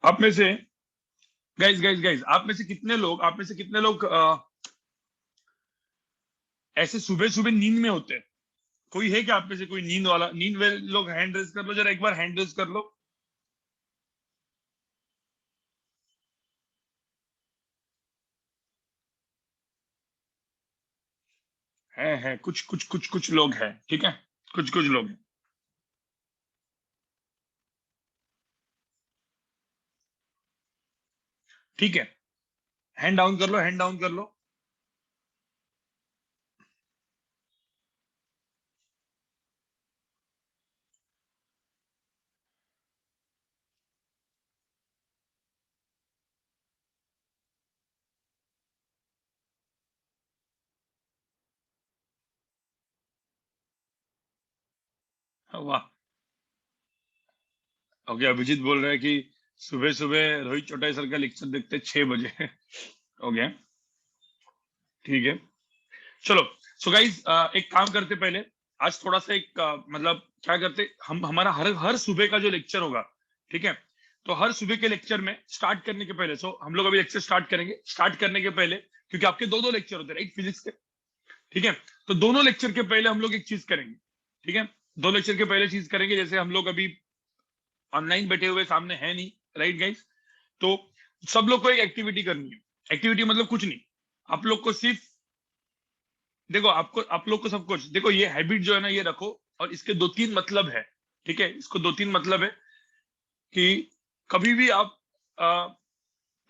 आप में से गाइस आप में से कितने लोग ऐसे सुबह सुबह नींद में होते हैं? कोई है क्या आप में से कोई नींद वाला? नींद वाले लोग हैंड रेज कर लो जरा, एक बार हैंड रेज कर लो। है कुछ लोग हैं, ठीक है, कुछ लोग हैं। ठीक है, हैंड डाउन कर लो, हैंड डाउन कर लो। वाह। ओके, अभिजीत बोल रहे हैं कि सुबह सुबह रोहित चौटाई सर का लेक्चर देखते 6 बजे। ओके, ठीक है, चलो। सो गाइज, एक काम करते पहले। आज थोड़ा सा एक मतलब क्या करते हम, हमारा हर हर सुबह का जो लेक्चर होगा, ठीक है, तो हर सुबह के लेक्चर में स्टार्ट करने के पहले, सो हम लोग अभी लेक्चर स्टार्ट करेंगे। स्टार्ट करने के पहले, क्योंकि आपके दो दो लेक्चर होते हैं राइट, फिजिक्स के, ठीक है, तो दोनों लेक्चर के पहले हम लोग एक चीज करेंगे, ठीक है। दो लेक्चर के पहले चीज करेंगे, जैसे हम लोग अभी ऑनलाइन बैठे हुए सामने है नहीं, राइट गाइस, तो सब लोग को एक एक्टिविटी करनी है। एक्टिविटी मतलब कुछ नहीं, आप लोग को सिर्फ देखो, आप लोग को सब कुछ देखो, ये हैबिट जो है ना, ये रखो, और इसके दो तीन मतलब है, ठीक है, इसको दो तीन मतलब है कि कभी भी आप आ,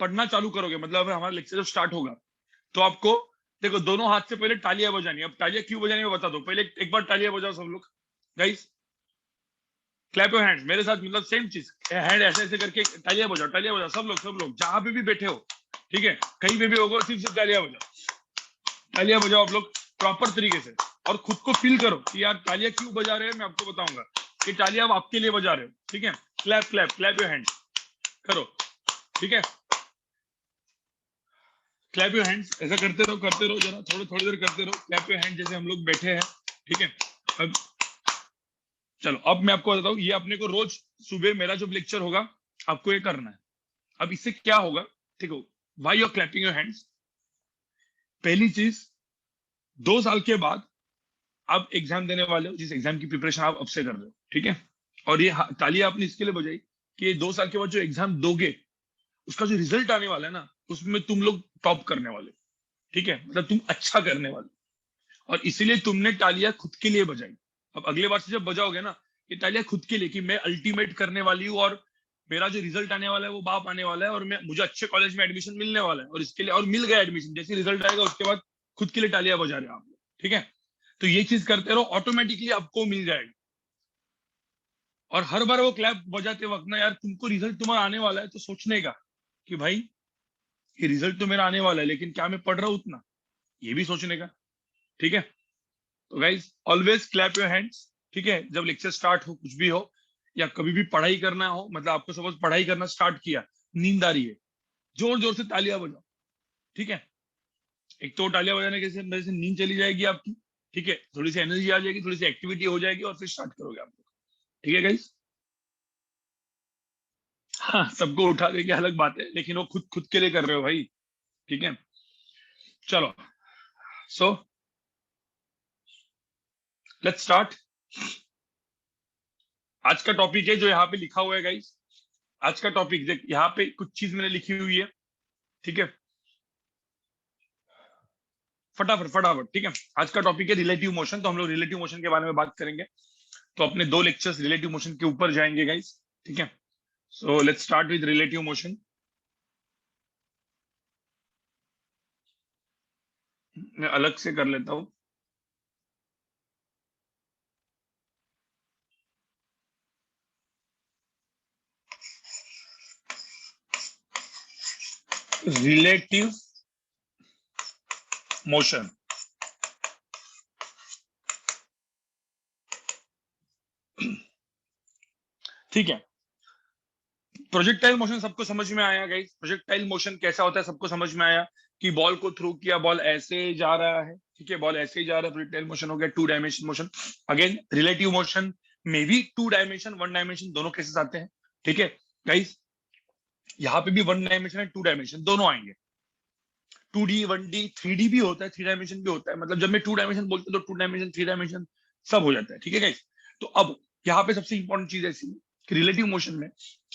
पढ़ना चालू करोगे, मतलब हमारा लेक्चर जब स्टार्ट होगा, तो आपको देखो दोनों हाथ से पहले तालियां बजानी है। अब तालियां क्यों बजानी है मैं बता दो, पहले एक बार तालियां बजाओ सब लोग, गाइस, क्लैप योर हैंड्स मेरे साथ, मतलब सेम चीज, हैंड ऐसे ऐसे करके तालियां बजाओ सब लोग जहां पे भी बैठे हो, ठीक है, कहीं पे भी होगा, सिर्फ तालियां बजाओ, तालियां बजाओ आप लोग प्रॉपर तरीके से। और खुद को फील करो कि यार तालियां क्यों बजा रहे हैं, मैं आपको बताऊंगा कि तालियां आप आपके लिए बजा रहे हो, ठीक है। Clap clap clap your hand करो, ठीक है, क्लैप योर हैंड्स, ऐसा करते रहो जरा, थोड़ी देर करते रहो, क्लैप योर हैंड, जैसे हम लोग बैठे हैं, ठीक है। अब चलो, अब मैं आपको बताता हूँ, ये अपने को रोज सुबह मेरा जब लेक्चर होगा, आपको ये करना है। अब इससे क्या होगा, ठीक हो, why you are clapping your hands, पहली चीज, 2 साल के बाद आप एग्जाम देने वाले हो, जिस एग्जाम की प्रिपरेशन आप अब से कर रहे हो, ठीक है। और ये तालियां आपने इसके लिए बजाई कि ये 2 साल के बाद जो एग्जाम दोगे, उसका जो रिजल्ट आने वाला है ना, उसमें तुम लोग टॉप करने वाले हो, ठीक है, मतलब तुम अच्छा करने वाले हो। और इसीलिए तुमने तालियां खुद के लिए बजाई। अब अगले बार से जब बजाओगे ना, ये तालियां खुद के लिए कि मैं अल्टीमेट करने वाली हूँ, और मेरा जो रिजल्ट आने वाला है वो बाप आने वाला है, और मैं मुझे अच्छे कॉलेज में एडमिशन मिलने वाला है, और इसके लिए, और मिल गया एडमिशन, जैसे रिजल्ट आएगा उसके बाद खुद के लिए तालियां बजा रहे हो आप लोग, ठीक है। तो ये चीज करते रहो, ऑटोमेटिकली आपको मिल जाएगा। और हर बार वो क्लैप बजाते वक्त ना यार, तुमको रिजल्ट तुम्हारा आने वाला है, तो सोचने का कि भाई ये रिजल्ट तो मेरा आने वाला है, लेकिन क्या मैं पढ़ रहा हूं उतना, ये भी सोचने का, ठीक है। तो guys, always clap your hands, ठीक है, जब लेक्चर स्टार्ट हो, कुछ भी हो, या कभी भी पढ़ाई करना हो, मतलब आपको सपोज पढ़ाई करना स्टार्ट किया, नींद आ रही है, जोर जोर से तालियां बजाओ, ठीक है। एक तो तालियां बजाने के से मेरे से नींद चली जाएगी आपकी, ठीक है, थोड़ी सी एनर्जी आ जाएगी, थोड़ी सी एक्टिविटी हो जाएगी, और फिर स्टार्ट करोगे आप लोग, ठीक है गाइज। हाँ, सबको उठा देके अलग बात है, लेकिन वो खुद खुद के लिए कर रहे हो भाई, ठीक है। चलो, सो लेट्स स्टार्ट। आज का टॉपिक है जो यहाँ पे लिखा हुआ है गाइस, आज का टॉपिक देख, यहाँ पे कुछ चीज मैंने लिखी हुई है, ठीक है, फटाफट फटाफट, ठीक है। आज का टॉपिक है रिलेटिव मोशन, तो हम लोग रिलेटिव मोशन के बारे में बात करेंगे। तो अपने दो लेक्चर्स रिलेटिव मोशन के ऊपर जाएंगे गाइस, ठीक है। So let's start with relative motion. मैं अलग से कर लेता हूँ। रिलेटिव मोशन, ठीक है। प्रोजेक्टाइल मोशन सबको समझ में आया गाइस? प्रोजेक्टाइल मोशन कैसा होता है सबको समझ में आया कि बॉल को थ्रू किया, बॉल ऐसे जा रहा है, ठीक है, बॉल ऐसे ही जा रहा है, प्रोजेक्टाइल मोशन हो गया। Two dimension motion, again relative motion में भी टू डायमेंशन, वन डायमेंशन, दोनों केसेस आते हैं, ठीक है गाइस। यहाँ पे भी 1 डायमेंशन है, 2 डायमेंशन दोनों आएंगे। 2D 1D 3D भी होता है, 3 डायमेंशन भी होता है। मतलब जब मैं 2 डायमेंशन बोलता हूँ तो 2 डायमेंशन 3 डायमेंशन सब हो जाता है, ठीक है गाइस। तो अब यहाँ पे सबसे इंपॉर्टेंट चीज ऐसी है कि रिलेटिव मोशन में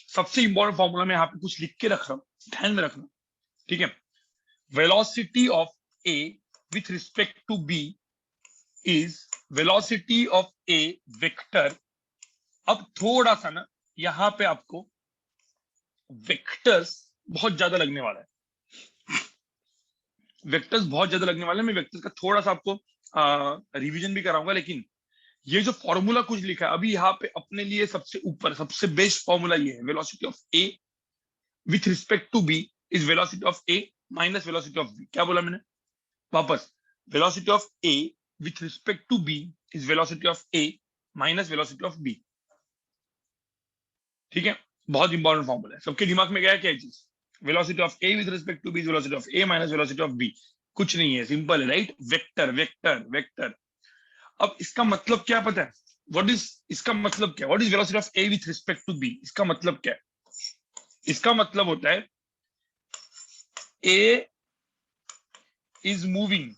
सबसे इंपॉर्टेंट फॉर्मूला मैं यहाँ पे कुछ लिख के रख रहा हूँ, ध्यान में रखना, ठीक है। Velocity of A with respect to B is velocity of A vector. अब थोड़ा सा ना यहाँ पे आपको वेक्टर्स बहुत ज्यादा लगने वाला है, वेक्टर्स बहुत ज्यादा लगने वाले हैं। मैं वेक्टर्स का थोड़ा सा आपको रिवीजन भी कराऊंगा, लेकिन ये जो फॉर्मूला कुछ लिखा है अभी यहाँ पे अपने लिए सबसे ऊपर सबसे बेस्ट फॉर्मूला ये है, velocity of A with respect to B is velocity of A minus velocity of B. क्या बोला मैंने वापस, velocity of A with respect to B is velocity of A minus velocity of B, ठीक है। बहुत important formula है, सबके दिमाग में गया क्या चीज, velocity of A with respect to B is velocity of A minus velocity of B. कुछ नहीं है, सिंपल है, राइट, वेक्टर वेक्टर वेक्टर। अब इसका मतलब क्या पता है, व्हाट इज इसका मतलब क्या, what is velocity of A with respect to B, इसका मतलब क्या है। इसका मतलब होता है A is moving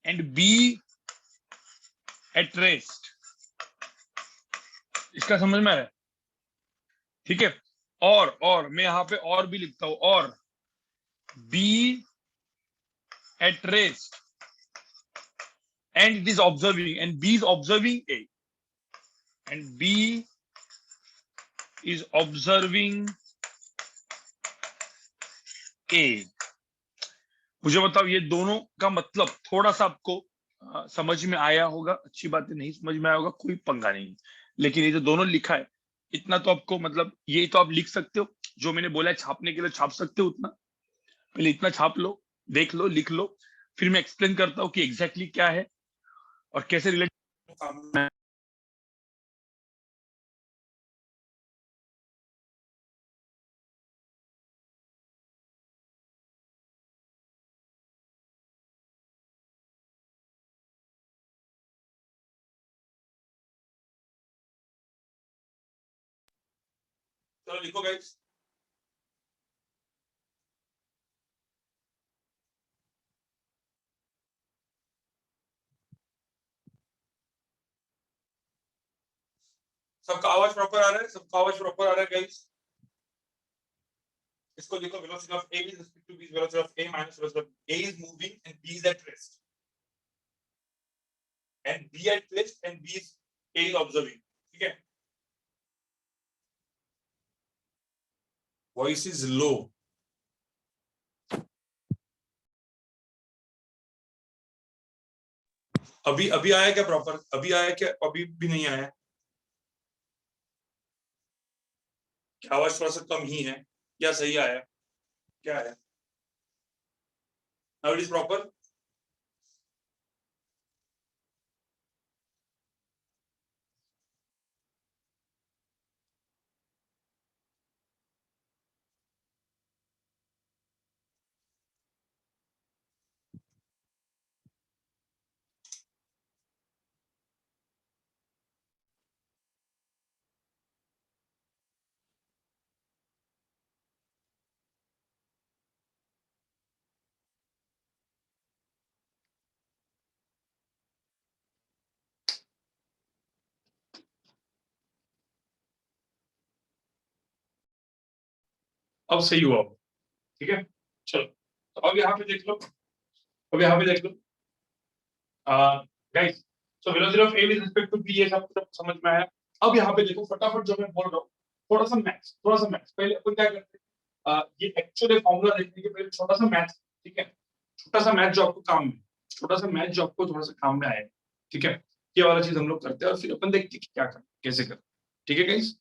and B at rest. इसका समझ में आ रहा है, ठीक है। और मैं यहाँ पे और भी लिखता हूं, और B at rest and it is observing, and B is observing A, and B is observing A। मुझे बताओ ये दोनों का मतलब थोड़ा सा आपको समझ में आया होगा, अच्छी बात है, नहीं समझ में आया होगा कोई पंगा नहीं, लेकिन ये जो दोनों लिखा है इतना तो आपको मतलब ये तो आप लिख सकते हो, जो मैंने बोला है छापने के लिए छाप सकते हो उतना, पहले इतना छाप लो, देख लो, लिख लो, फिर मैं एक्सप्लेन करता हूँ कि एग्जैक्टली क्या है और कैसे रिलेट। चलो लिखो गाइस। सबका आवाज प्रॉपर आ रहा है, सबका आवाज प्रॉपर आ रहा है गाइस। इसको लिखो, velocity of A with respect to B is velocity of A minus velocity of A is moving and B is at rest, and B at rest and B is A is observing, ठीक है। Voice is low. अभी अभी आया क्या proper, अभी आया क्या, अभी भी नहीं आया क्या, आवाज थोड़ा सा कम ही है या सही आया, क्या है, नाउ इट इज प्रॉपर। अब सही हुआ, ठीक है। चलो तो अब यहाँ पे देख लो, अब यहाँ पे देख लो guys. So velocity of A with respect to B, ये सब समझ में आया। अब यहाँ पे देखो फटाफट जो मैं बोल रहा हूँ, थोड़ा सा मैथ्स, थोड़ा सा मैथ्स। पहले अपन क्या करते हैं, ये एक्चुअली फॉर्मूला देखने के पहले छोटा सा मैथ्स, ठीक है, छोटा सा मैथ जो आपको काम में, छोटा सा मैथ जो आपको थोड़ा सा काम में आएगा, ठीक है। ये वाला चीज हम लोग करते हैं और फिर अपन देखते हैं कि क्या करना, कैसे करना, ठीक है गाइस।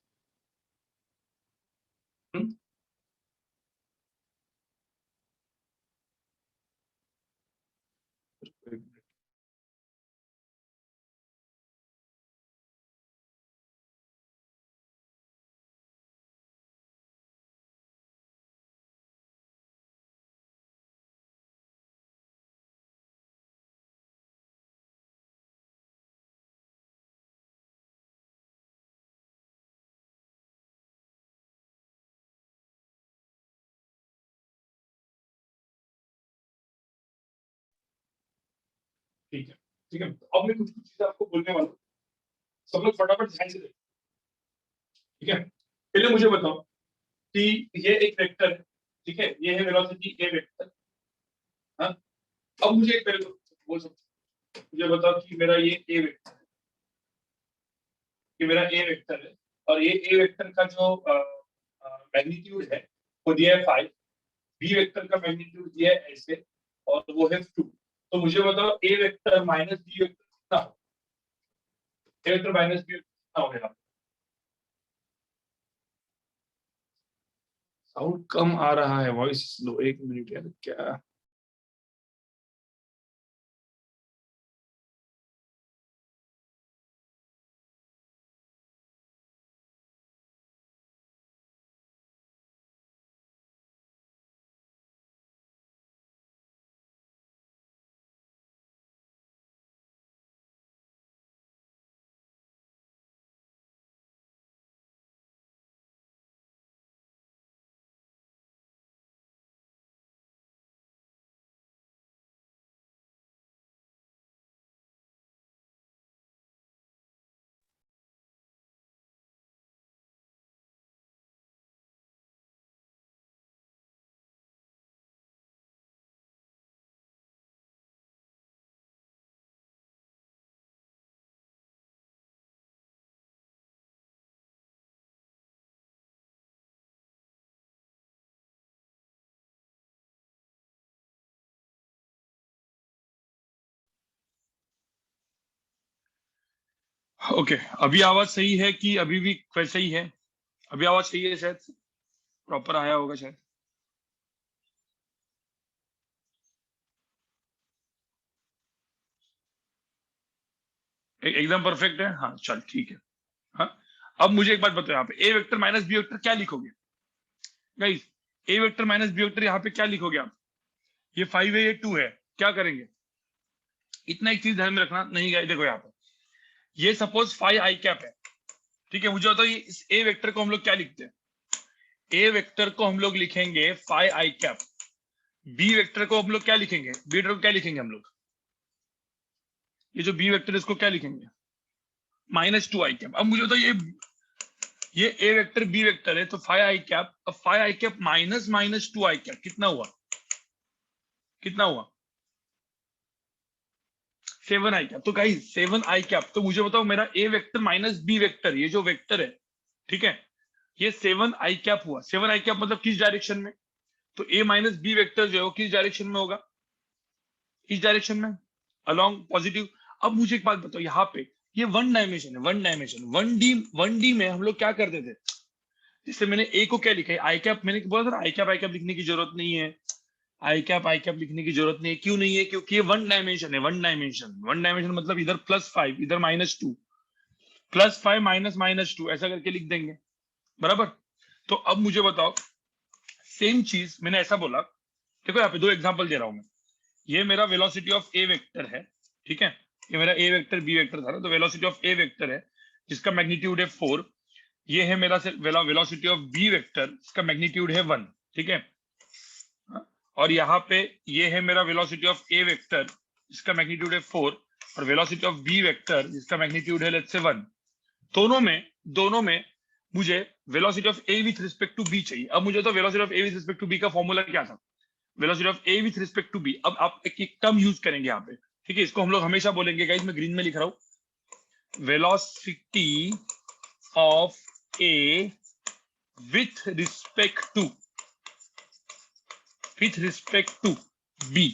ठीक है, ठीक है। अब मैं कुछ कुछ चीजें आपको बोलने वाला हूँ, सब लोग फटाफट ध्यान से देखो, ठीक है। पहले मुझे बताओ कि ये एक वेक्टर है, ठीक है, ये है वेलोसिटी ए वेक्टर। हाँ, अब मुझे एक पहले बोल सकते, मुझे बताओ कि मेरा ये ए वेक्टर है, कि मेरा ए वेक्टर है, और ये ए वेक्टर का जो मैग्नीट्यूड है वो दिया है 5, बी वेक्टर का मैग्नीट्यूड दिया है ऐसे, और वो है 2। तो मुझे बताओ ए वेक्टर माइनस बी वेक्टर कितना हो, ए वेक्टर माइनस बी वेक्टर कितना हो गया? साउंड कम आ रहा है, वॉइस लो, 1 मिनट यार, क्या ओके अभी आवाज सही है कि अभी भी वैसे ही है? अभी आवाज सही है, शायद प्रॉपर आया होगा शायद। एकदम परफेक्ट है, हाँ चल ठीक है। हाँ, अब मुझे एक बात बताओ, यहाँ पे A vector minus B vector क्या लिखोगे गाइस? ए वेक्टर माइनस बी वेक्टर यहाँ पे क्या लिखोगे आप? ये 5 है, ये 2 है, क्या करेंगे? इतना एक चीज ध्यान में रखना, नहीं गाइस देखो यहाँ पे, ये सपोज 5 आई कैप है, ठीक है। मुझे बताओ ये इस ए वेक्टर को हम लोग क्या लिखते हैं? ए वेक्टर को हम लोग लिखेंगे 5 आई कैप। बी वेक्टर को हम लोग क्या लिखेंगे? बी वेक्टर को क्या लिखेंगे हम लोग? ये जो बी वेक्टर है इसको क्या लिखेंगे? -2 आई कैप। अब मुझे बताओ ये ए वेक्टर बी वेक्टर है तो 5 आई कैप, अब 5 आई कैप माइनस -2 आई कैप कितना हुआ? कितना हुआ? 7 आई कैप। तो गाइस 7 आई कैप, तो मुझे बताओ मेरा ए वेक्टर माइनस बी वेक्टर, ये जो वेक्टर है, ठीक है, ये 7 आई कैप हुआ। 7 आई कैप मतलब किस डायरेक्शन में? तो ए माइनस बी वेक्टर जो है वो किस डायरेक्शन में होगा? इस डायरेक्शन में, अलोंग पॉजिटिव। अब मुझे एक बात बताओ, यहाँ पे ये वन डायमेंशन है, वन डायमेंशन, 1D में हम लोग क्या करते थे? जिससे मैंने ए को क्या लिखा है? आई कैप। मैंने बोला था आई कैप लिखने की जरूरत नहीं है, आई कैप लिखने की जरूरत नहीं है। क्यों नहीं है? क्योंकि ये वन डायमेंशन है, वन डायमेंशन। वन डायमेंशन मतलब इधर +5 इधर -2, +5 -2 ऐसा करके लिख देंगे, बराबर। तो अब मुझे बताओ, सेम चीज मैंने ऐसा बोला, देखो यहाँ पे दो एग्जांपल दे रहा हूं मैं। ये मेरा वेलोसिटी ऑफ ए वेक्टर है, ठीक है, ये मेरा ए वेक्टर बी वेक्टर था ना, तो वेलोसिटी ऑफ ए वेक्टर है जिसका मैग्नीट्यूड है 4। ये है मेरा वेलोसिटी ऑफ बी वेक्टर, इसका मैग्नीट्यूड है 1, ठीक है। और यहाँ पे ये है मेरा वेलोसिटी ऑफ ए वेक्टर जिसका मैग्नीट्यूड है 4, और वेलोसिटी ऑफ बी वेक्टर जिसका मैग्नीट्यूड है लेट्स से 1। दोनों में मुझे velocity of A with respect to B चाहिए। अब मुझे तो velocity of A with respect to B का फॉर्मूला क्या था? Velocity of A with respect to B. अब आप एक टर्म यूज करेंगे यहाँ पे, ठीक है, इसको हम लोग हमेशा बोलेंगे गाइस, मैं ग्रीन में लिख रहा हूं, velocity of A with respect to B.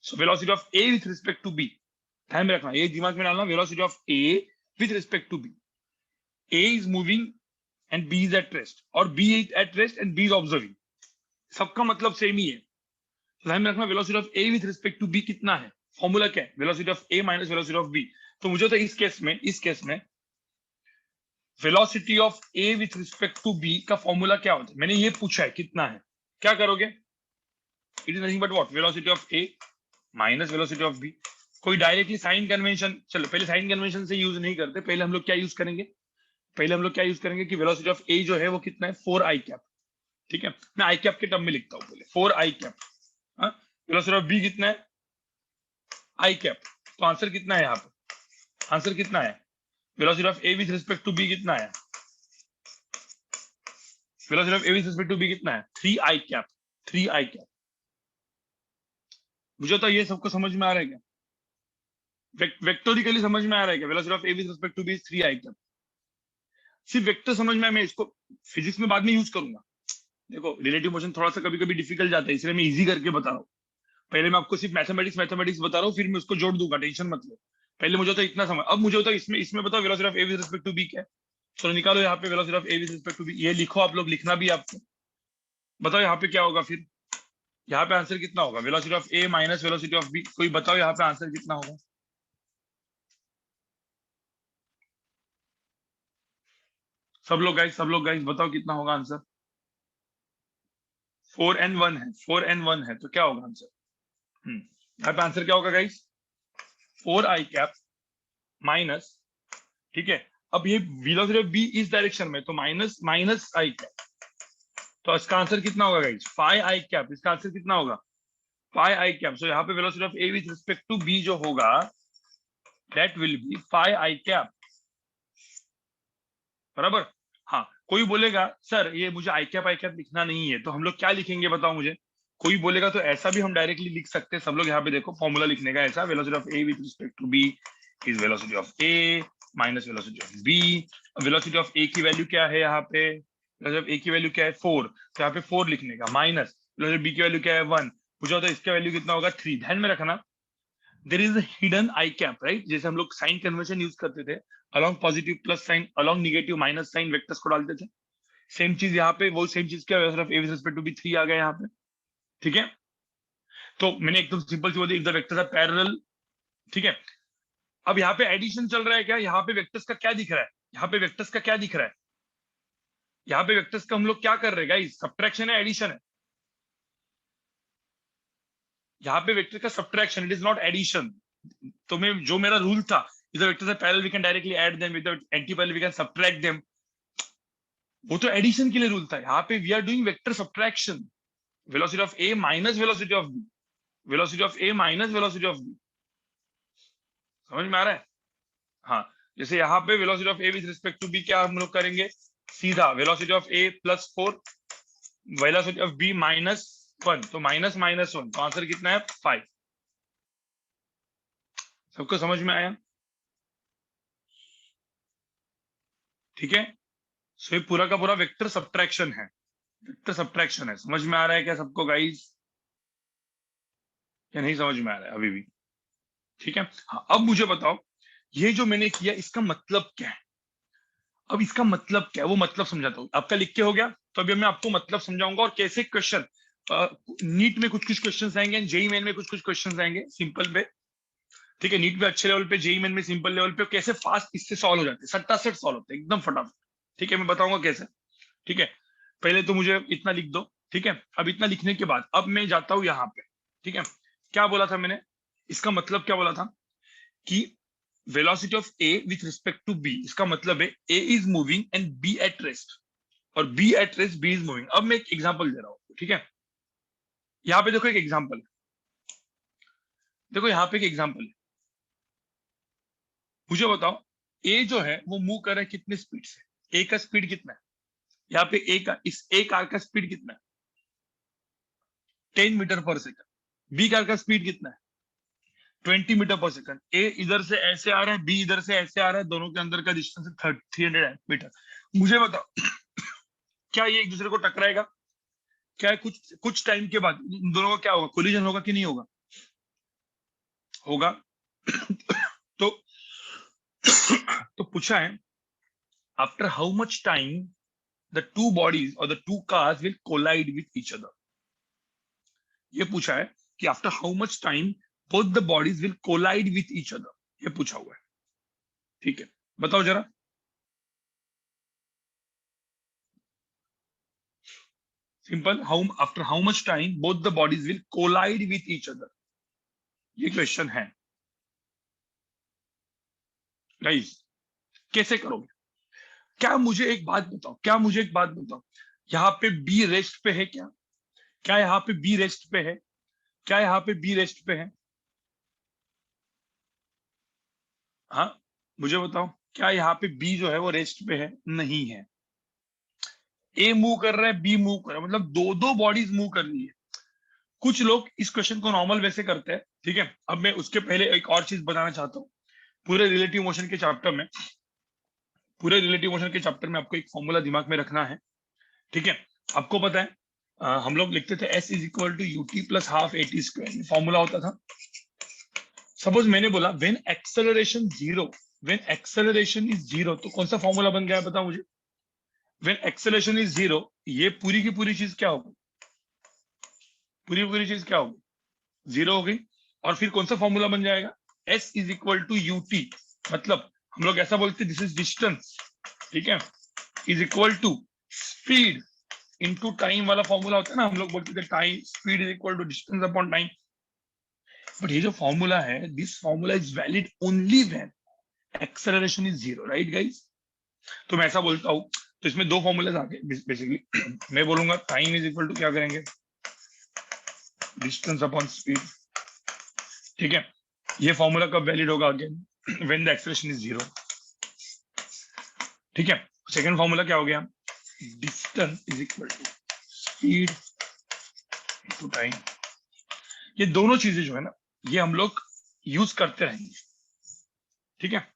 So velocity of A with respect to B, ध्यान में रखना, ये दिमाग में डालना, velocity of A with respect to B. A is moving and B is at rest, और B is at rest and B is observing, सबका मतलब सेम ही है। तो ध्यान में रखना, velocity of A with respect to B कितना है? फॉर्मूला क्या है? Velocity of A minus velocity of B. तो मुझे तो इस केस में velocity of A with respect to B का फॉर्मूला क्या होता है? मैंने ये पूछा है कितना है, क्या करोगे? It is nothing but what? Velocity of A minus velocity of B. कोई डायरेक्टली साइन कन्वेंशन, चलो पहले साइन कन्वेंशन से यूज नहीं करते, पहले हम लोग क्या यूज करेंगे? पहले हम लोग क्या यूज करेंगे कि वेलोसिटी ऑफ ए जो है वो कितना है? 4 आई कैप, ठीक है। मैं आई कैप के टर्म में लिखता हूँ पहले, 4 आई कैप। वेलोसिटी ऑफ बी कितना है? आई कैप, तो आंसर कितना है यहाँ पे? आंसर कितना है? Velocity of A with respect to B कितना है? Velocity of A with respect to B कितना है? 3 i कैप, 3 i कैप। मुझे तो ये सबको समझ में आ रहा है क्या? वेक्टोरिकली समझ में आ रहा है क्या? Velocity of A with respect to B 3 i cap. सिर्फ वेक्टर समझ में, मैं इसको फिजिक्स में बाद में यूज करूंगा। देखो रिलेटिव मोशन थोड़ा सा कभी कभी डिफिकल्ट जाता है, इसलिए मैं इजी करके बता रहा हूँ। पहले मैं आपको सिर्फ मैथमेटिक्स बता रहा हूँ, फिर मैं उसको जोड़ दूंगा, टेंशन मत लो। पहले मुझे तो इतना समझ, अब मुझे होता है इसमें बताओ velocity of A with respect to B क्या है। चलो निकालो यहाँ पे velocity of A with respect to B, ये लिखो आप लोग, लिखना भी आपको। बताओ यहाँ पे क्या होगा फिर? यहाँ पे आंसर कितना होगा? Velocity of A minus velocity of B. कोई बताओ यहाँ पे आंसर कितना होगा? सब लोग गाइस बताओ कितना होगा आंसर? 4n1 है, 4n1 है, तो क्या होगा आंसर? यहाँ पे आंसर क्या होगा गाइस? 4i कैप माइनस, ठीक है। अब ये वेलोसिटी ऑफ बी इस डायरेक्शन में, तो माइनस माइनस आई कैप, तो इसका आंसर कितना होगा गाइस? 5i cap. इसका आंसर कितना होगा? 5i cap. सो यहाँ पे velocity of A with respect to B जो होगा, that will be 5i cap, बराबर। हाँ, कोई बोलेगा सर ये मुझे आई कैप लिखना नहीं है, तो हम लोग क्या लिखेंगे बताओ मुझे? कोई बोलेगा तो ऐसा भी हम डायरेक्टली लिख सकते हैं। सब लोग यहाँ पे देखो फॉर्मूला लिखने का ऐसा, velocity of A with respect to B is velocity of A minus velocity of B. Velocity of A की वैल्यू क्या है यहाँ पे? वेलोसिटी ऑफ ए की वैल्यू क्या है? 4, तो यहाँ पे 4 लिखने का, माइनस वेलोसिटी बी की वैल्यू क्या है? 1। पूछा होता है इसका वैल्यू कितना होगा? 3। ध्यान में रखना, there is a hidden I cap, right? जैसे हम लोग साइन कन्वेंशन यूज करते थे, along positive plus sign, along negative minus sign, vectors को डालते थे। सेम चीज यहाँ पे, वो सेम चीज क्या है? A with respect to B 3 आ गया यहाँ पे, ठीक है। तो मैंने एकदम सिंपल सी बोली, if the vectors are parallel, ठीक है। अब यहाँ पे एडिशन चल रहा है क्या? यहाँ पे वेक्टर्स का क्या दिख रहा है? यहाँ पे वेक्टर्स का क्या दिख रहा है? यहाँ पे वेक्टर्स का हम लोग क्या कर रहे हैं गाइस? सब्ट्रैक्शन है, एडिशन है? यहाँ पे वेक्टर का subtraction, it is not addition. तो मैं जो मेरा रूल था, if the vectors are parallel we can directly add them, with the anti parallel we can subtract them, वो तो एडिशन के लिए रूल था। यहाँ पे we are doing vector subtraction, velocity of A minus velocity of B, velocity of A minus velocity of B. समझ में आ रहा है? हाँ, जैसे यहाँ पे velocity of A with respect to B क्या हम लोग करेंगे? सीधा velocity of A plus 4, velocity of B minus 1, तो माइनस माइनस 1, तो आंसर कितना है? 5। सबको समझ में आया? ठीक है। सो ये पूरा का पूरा वेक्टर सब्ट्रैक्शन है, वेक्टर सब्ट्रैक्शन है। समझ में आ रहा है क्या सबको गाइस, या नहीं समझ में आ रहा है अभी भी? ठीक है। हाँ, अब मुझे बताओ ये जो मैंने किया इसका मतलब क्या है? अब इसका मतलब क्या है वो मतलब समझाता हूँ। आपका लिख के हो गया, तो अभी मैं आपको मतलब समझाऊंगा, और कैसे क्वेश्चन नीट में कुछ कुछ क्वेश्चन आएंगे, जेई मेन में कुछ कुछ क्वेश्चन आएंगे सिंपल पे, ठीक है। नीट में अच्छे लेवल पे, जेई मेन में सिंपल लेवल पे, कैसे फास्ट इससे सॉल्व हो जाते हैं, सट्टा सेट सॉल्व होते हैं एकदम फटाफट, ठीक है। मैं बताऊंगा कैसे, ठीक है। पहले तो मुझे इतना लिख दो, ठीक है। अब इतना लिखने के बाद अब मैं जाता हूं यहाँ पे, ठीक है। क्या बोला था मैंने? इसका मतलब क्या बोला था कि velocity of A with respect to B, इसका मतलब है A is moving and B at rest, और B at rest, B is moving. अब मैं एक एग्जांपल दे रहा हूं, ठीक है। यहाँ पे देखो एक एग्जांपल है, देखो यहाँ पे एक एग्जांपल है। मुझे बताओ ए जो है वो मूव कर रहा है कितने स्पीड से? ए का स्पीड कितना है? यहाँ पे ए का, इस ए कार का स्पीड कितना है? 10 मीटर पर सेकंड। बी कार का स्पीड कितना है? 20 मीटर पर सेकंड। ए इधर से ऐसे आ रहा है, बी इधर से ऐसे आ रहा है, दोनों के अंदर का डिस्टेंस है 300 मीटर। मुझे बताओ क्या ये एक दूसरे को टकराएगा? क्या कुछ कुछ टाइम के बाद इन दोनों का क्या होगा? कोलिजन होगा कि नहीं होगा? होगा। तो तो पूछा है after how much time the two bodies और the two cars will collide with each other. ये पूछा है कि after how much time both the bodies will collide with each other, ये पूछा हुआ है, ठीक है। बताओ जरा, simple, how after how much time both the bodies will collide with each other, ये क्वेश्चन है गाइस। कैसे करोगे? क्या मुझे एक बात बताओ, क्या मुझे एक बात बताओ, यहाँ पे बी रेस्ट पे है क्या? क्या यहाँ पे बी रेस्ट पे है? क्या यहाँ पे बी रेस्ट पे है? हाँ, मुझे बताओ, क्या यहाँ पे बी जो है वो रेस्ट पे है? नहीं है। ए मूव कर रहा है, बी मूव कर रहा है, मतलब दो दो बॉडीज मूव कर रही है। कुछ लोग इस क्वेश्चन को नॉर्मल वैसे करते हैं, ठीक है। अब मैं उसके पहले एक और चीज बताना चाहता हूँ। पूरे रिलेटिव मोशन के चैप्टर में, पूरे रिलेटिव मोशन के चैप्टर में आपको एक फॉर्मूला दिमाग में रखना है, ठीक है। आपको पता है, हम लोग लिखते थे S is equal to u t plus half a t square, formula होता था। सपोज मैंने बोला when acceleration zero, when acceleration is zero, तो कौन सा फॉर्मूला बन गया है बताओ मुझे? व्हेन एक्सेलरेशन इज जीरो, ये पूरी की पूरी चीज क्या होगी? पूरी पूरी चीज क्या होगी? जीरो हो गई। और फिर कौन सा फॉर्मूला बन जाएगा? S is equal to u t, मतलब हम लोग ऐसा बोलते हैं दिस इज डिस्टेंस, ठीक है, is equal to speed into time वाला फॉर्मूला होता है ना, हम लोग बोलते थे time, speed is equal to distance upon time. But ये जो फॉर्मूला है, this formula is valid only when acceleration is zero, right guys? तो मैं ऐसा बोलता हूँ, तो इसमें दो फॉर्मूलाज आ गए बेसिकली। मैं बोलूंगा टाइम इज इक्वल टू क्या करेंगे? डिस्टेंस अपॉन स्पीड, ठीक है। ये फॉर्मूला कब वैलिड होगा? Again when the acceleration is zero, ठीक है। सेकंड फॉर्मूला क्या हो गया? Distance is equal to speed to time. ये दोनों चीजें जो है ना, ये हम लोग यूज करते रहेंगे, ठीक है।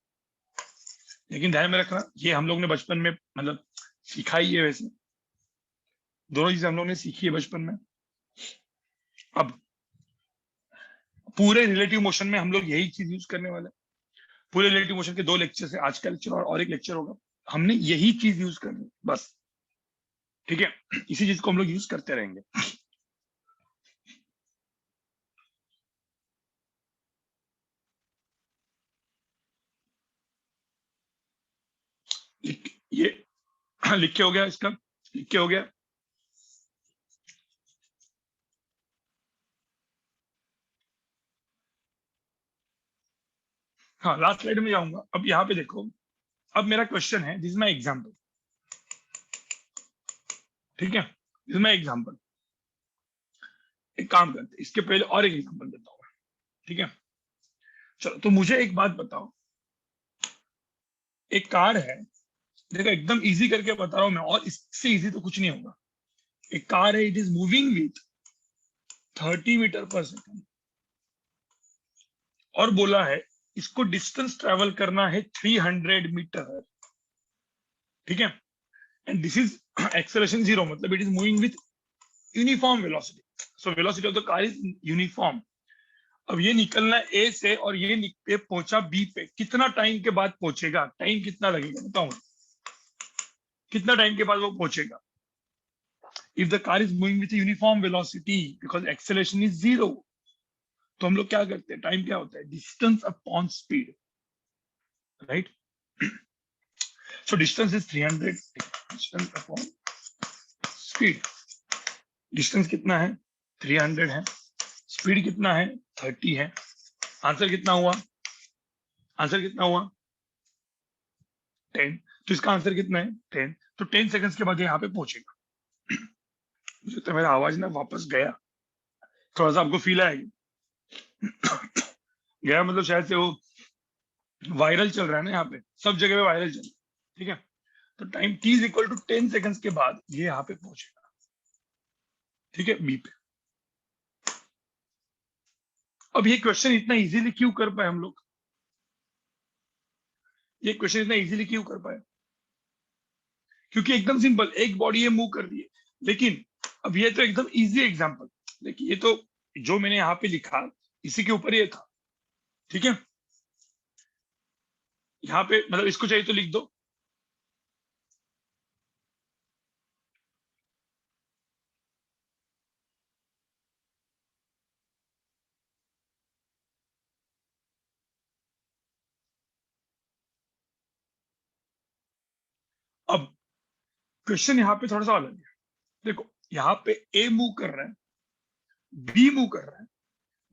लेकिन ध्यान में रखना, ये हम लोग ने बचपन में मतलब सीखा ही है वैसे, दोनों चीजें हम लोग ने सीखी है बचपन में। अब पूरे रिलेटिव मोशन में हम लोग यही चीज यूज करने वाले हैं। पूरे रिलेटिव मोशन के दो लेक्चर है, आज का लेक्चर और एक लेक्चर होगा, हमने यही चीज यूज करनी है बस, ठीक है। इसी चीज को हम लोग यूज करते रहेंगे। ये लिख के हो गया, इसका लिख के हो गया। हाँ, लास्ट स्लाइड में जाऊंगा। अब यहाँ पे देखो, अब मेरा क्वेश्चन है, दिस इज माई एग्जाम्पल, ठीक है, दिस इज माई एग्जाम्पल। एक काम करते हैं, इसके पहले और एक एग्जाम्पल देता हूँ, ठीक है। चलो, तो मुझे एक बात बताओ, एक कार है, देखो एकदम इजी करके बता रहा हूं मैं, और इससे इजी तो कुछ नहीं होगा। एक कार है, it is moving with 30 metre per second, और बोला है इसको डिस्टेंस ट्रेवल करना है 300 मीटर, ठीक है। And this is acceleration zero, मतलब it is moving with uniform velocity, so velocity of the car is uniform. अब ये निकलना ए से, और ये पहुंचा बी पे, कितना टाइम के बाद पहुंचेगा? टाइम कितना लगेगा बताओ, कितना टाइम के बाद वो पहुंचेगा? If the car is moving with uniform velocity because acceleration is zero, तो हम लोग क्या करते हैं? टाइम क्या होता है? Distance upon speed, right? So distance is 300, distance upon speed. Distance कितना है? 300 है। स्पीड कितना है? 30 है। आंसर कितना हुआ? आंसर कितना हुआ? 10। तो इसका आंसर कितना है? 10। तो 10 सेकंड्स के बाद यहाँ पे पहुंचेगा। मुझे तो मेरा आवाज ना वापस गया, थोड़ा सा आपको फील आएगी। गया मतलब शायद से वो वायरल चल रहा है ना, यहाँ पे सब जगह पे वायरल चल रहा है, ठीक है। तो time t is equal to 10 seconds के बाद ये यहाँ पे पहुंचेगा, ठीक है, बी पे। अब ये क्वेश्चन इतना इजीली क्यों कर पाए हम लोग? ये क्वेश्चन इतना इजीली क्यों कर पाए? क्योंकि एकदम सिंपल, एक बॉडी ये मूव कर रही है। लेकिन अब ये तो एकदम इजी एग्जांपल, देखिए ये तो जो मैंने यहाँ पे लिखा इसी के ऊपर ये था, ठीक है। यहाँ पे मतलब इसको चाहिए तो लिख दो। अब क्वेश्चन यहाँ पे थोड़ा सा अलग है। देखो, यहाँ पे ए मूव कर रहा है, बी मूव कर रहा है,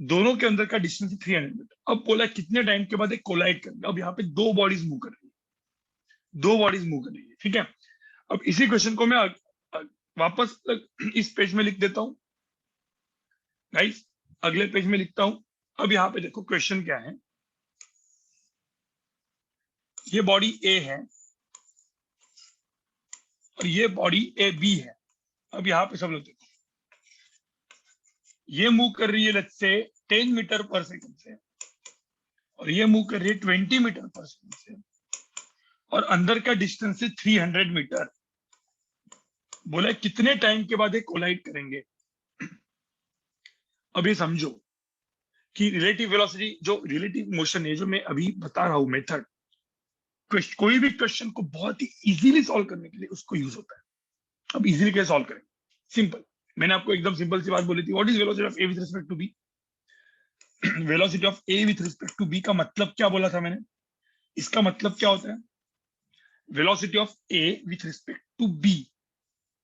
दोनों के अंदर का डिस्टेंस 300 मीटर। अब बोला कितने टाइम के बाद एक कोलाइड करेंगे। अब यहाँ पे दो बॉडीज मूव कर रही है, दो बॉडीज मूव कर रही है, ठीक है। अब इसी क्वेश्चन को मैं वापस इस पेज में लिख देता हूँ गाइस, अगले पेज में लिखता हूँ। अब यहाँ पे देखो क्वेश्चन क्या है, ये बॉडी ए है और ये बॉडी ए बी है। अब यहाँ पे सब लोग देखो, ये मूव कर रही है लेट्स से 10 मीटर पर सेकंड से, और ये मूव कर रही है 20 मीटर पर सेकंड से, और अंदर का डिस्टेंस है 300 मीटर। बोला कितने टाइम के बाद ये कोलाइड करेंगे। अब ये समझो कि रिलेटिव वेलोसिटी, जो रिलेटिव मोशन है, जो मैं अभी बता रहा हूं मेथड, कोई भी क्वेश्चन को बहुत ही इजीली सॉल्व करने के लिए उसको यूज होता है। अब इजीली कैसे सॉल्व करेंगे? सिंपल, मैंने आपको एकदम सिंपल सी बात बोली थी, what is velocity of A with respect to B. Velocity of A with respect to B का मतलब क्या बोला था मैंने? इसका मतलब क्या होता है? Velocity of A with respect to B,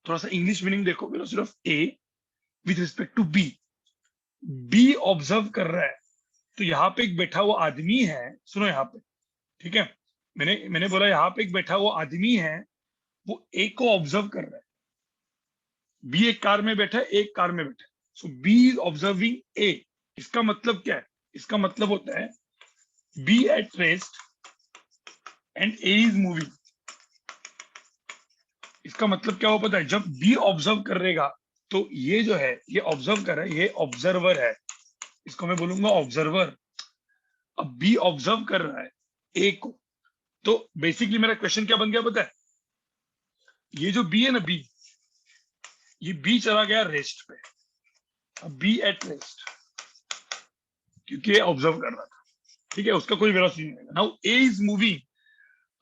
थोड़ा सा इंग्लिश मीनिंग देखो, velocity of A with respect to B. B observe कर रहा है, तो यहाँ पे एक बैठा हुआ आदमी है, सुनो यहाँ पे, ठीक है, मैंने बोला यहाँ पे एक बैठा हुआ आदमी है, वो ए को ऑब्जर्व कर रहा है। बी एक कार में बैठा है, एक कार में बैठा है, so B is observing A. इसका मतलब क्या है? इसका मतलब होता है B at rest and A is moving. इसका मतलब क्या हो पता है? जब बी ऑब्जर्व करेगा तो ये जो है, ये ऑब्जर्व कर रहा है, ये ऑब्जर्वर है, इसको मैं बोलूंगा ऑब्जर्वर। अब बी ऑब्जर्व कर रहा है ए को, तो बेसिकली मेरा क्वेश्चन क्या बन गया पता है? ये जो बी है ना, बी, ये बी चला गया रेस्ट पे। अब बी एट रेस्ट, क्योंकि ये ऑब्जर्व कर रहा था, ठीक है, उसका कोई वेलोसिटी नहीं है। Now A is moving.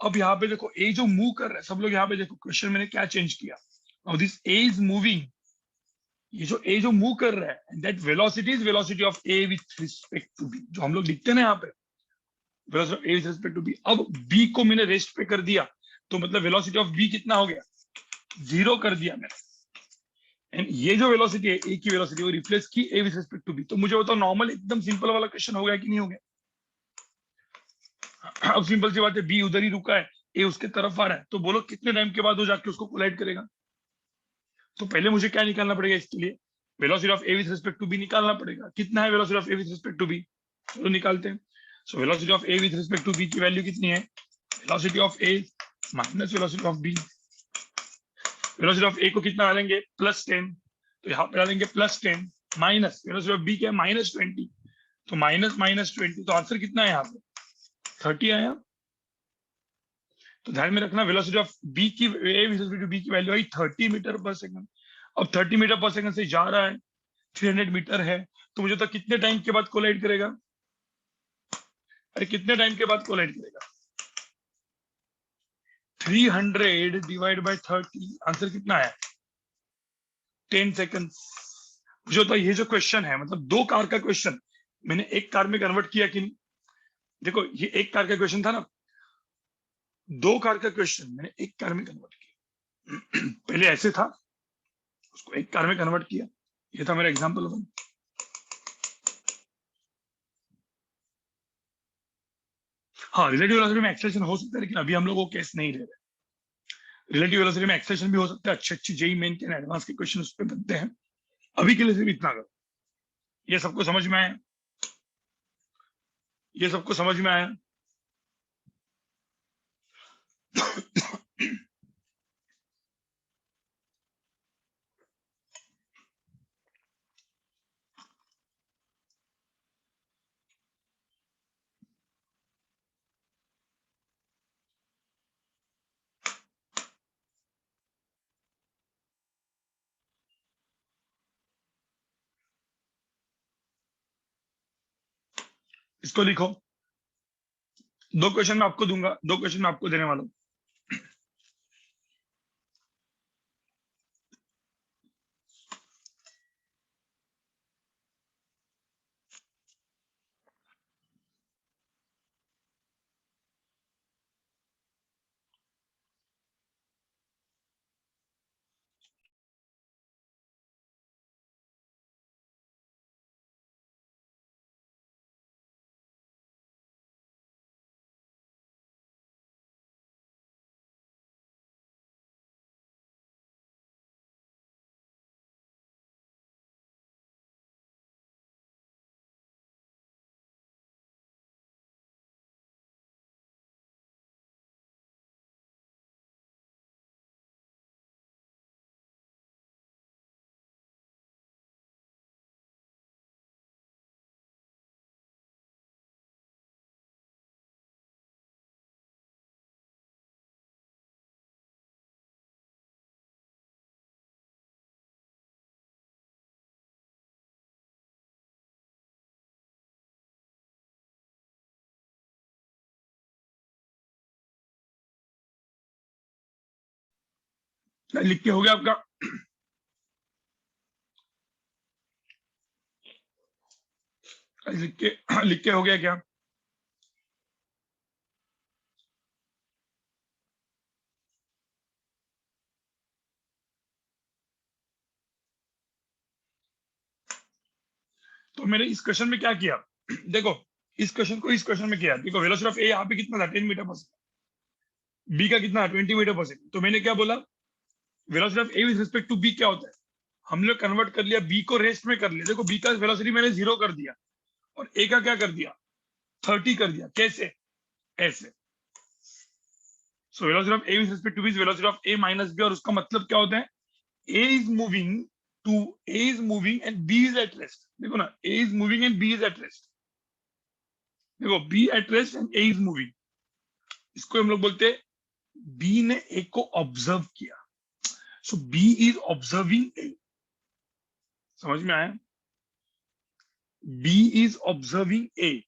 अब यहाँ पे देखो, ए जो मूव कर रहा है, सब लोग यहाँ पे देखो, क्वेश्चन मैंने क्या चेंज किया। Now this A is moving, ये जो ए जो मूव कर रहा है, and that velocity is velocity of A with respect to B, जो हम लोग लिखते हैं ना यहाँ पे, velocity of A with respect to B. अब बी को मैंने रेस्ट पे कर दिया, तो मतलब वेलोसिटी ऑफ बी कितना हो गया? 0 कर दिया मैंने। एंड ये जो वेलोसिटी है, ए की वेलोसिटी, वो रिप्लेस की ए विथ रिस्पेक्ट टू बी। तो मुझे बताओ, नॉर्मल एकदम सिंपल वाला क्वेश्चन हो गया कि नहीं हो गया? अब सिंपल सी बात है, बी उधर ही रुका है, ए उसके तरफ आ रहा है, तो बोलो कितने टाइम के बाद वो जाके उसको कोलाइड करेगा? तो पहले मुझे क्या निकालना पड़ेगा इसके लिए? Velocity of A with respect to B निकालना पड़ेगा। कितना है velocity of A with respect to B? चलो निकालते हैं। So velocity of A with respect to B की वैल्यू कितनी है? Velocity of A minus velocity of B. Velocity of A को कितना डालेंगे? +10, तो यहाँ पे डालेंगे +10, माइनस वेलोसिटी ऑफ बी क्या है? -20, तो -20, तो आंसर कितना है यहाँ पे? 30 आया। तो ध्यान में रखना, वेलोसिटी ऑफ बी की, ए विथ रिस्पेक्ट टू बी की वैल्यू आई 30 मीटर पर सेकंड। अब 30 मीटर पर सेकंड से जा रहा है, 300 मीटर है, तो मुझे तो कितने टाइम के बाद कोलाइड करेगा? अरे कितने टाइम के बाद कोलाइड करेगा? 300 डिवाइड बाय 30, आंसर कितना है? 10 सेकंड। मुझे तो ये जो क्वेश्चन है, मतलब दो कार का क्वेश्चन मैंने एक कार में कन्वर्ट किया कि नहीं? देखो, ये एक कार का क्वेश्चन था ना, दो कार का क्वेश्चन मैंने एक कार में कन्वर्ट किया। पहले ऐसे था, उसको एक कार में कन्वर्ट किया, ये था मेरा एग्जांपल 1। हाँ, रिलेटिव वेलोसिटी में एक्सेलरेशन हो सकता है, लेकिन अभी हम लोग वो केस नहीं ले रहे। रिलेटिव वेलोसिटी में एक्सेलरेशन भी हो सकता है, अच्छे अच्छे जेई मेन के एडवांस के क्वेश्चन उस पर बनते हैं। अभी के लिए सिर्फ इतना करो। ये सबको समझ में आया? ये सबको समझ में आया? इसको लिखो, दो क्वेश्चन मैं आपको दूंगा, दो क्वेश्चन मैं आपको देने वाला हूँ। लिख के हो गया आपका? लिख के हो गया क्या? तो मैंने इस क्वेश्चन में क्या किया, देखो इस क्वेश्चन को इस क्वेश्चन में किया, देखो वेलोसिटी ऑफ ए यहाँ पे कितना था 10 मीटर पर सेकंड, बी का कितना 20 मीटर पर सेकंड। तो मैंने क्या बोला, velocity of A with respect to B क्या होता है, हमने कन्वर्ट कर लिया, बी को रेस्ट में कर लिया। देखो बी का वेलोसिटी मैंने 0 कर दिया और ए का क्या कर दिया 30 कर दिया। कैसे? ऐसे। So velocity of A with respect to B is velocity of A minus B, और उसका मतलब क्या होता है, A is moving to, A is moving and B is at rest. देखो ना, A is moving and B is at rest. देखो B at rest and A is moving, इसको हम लोग बोलते हैं बी ने ए को ऑब्जर्व किया। सो बी इज ऑब्जर्विंग ए। समझ में आया? बी इज ऑब्जर्विंग ए।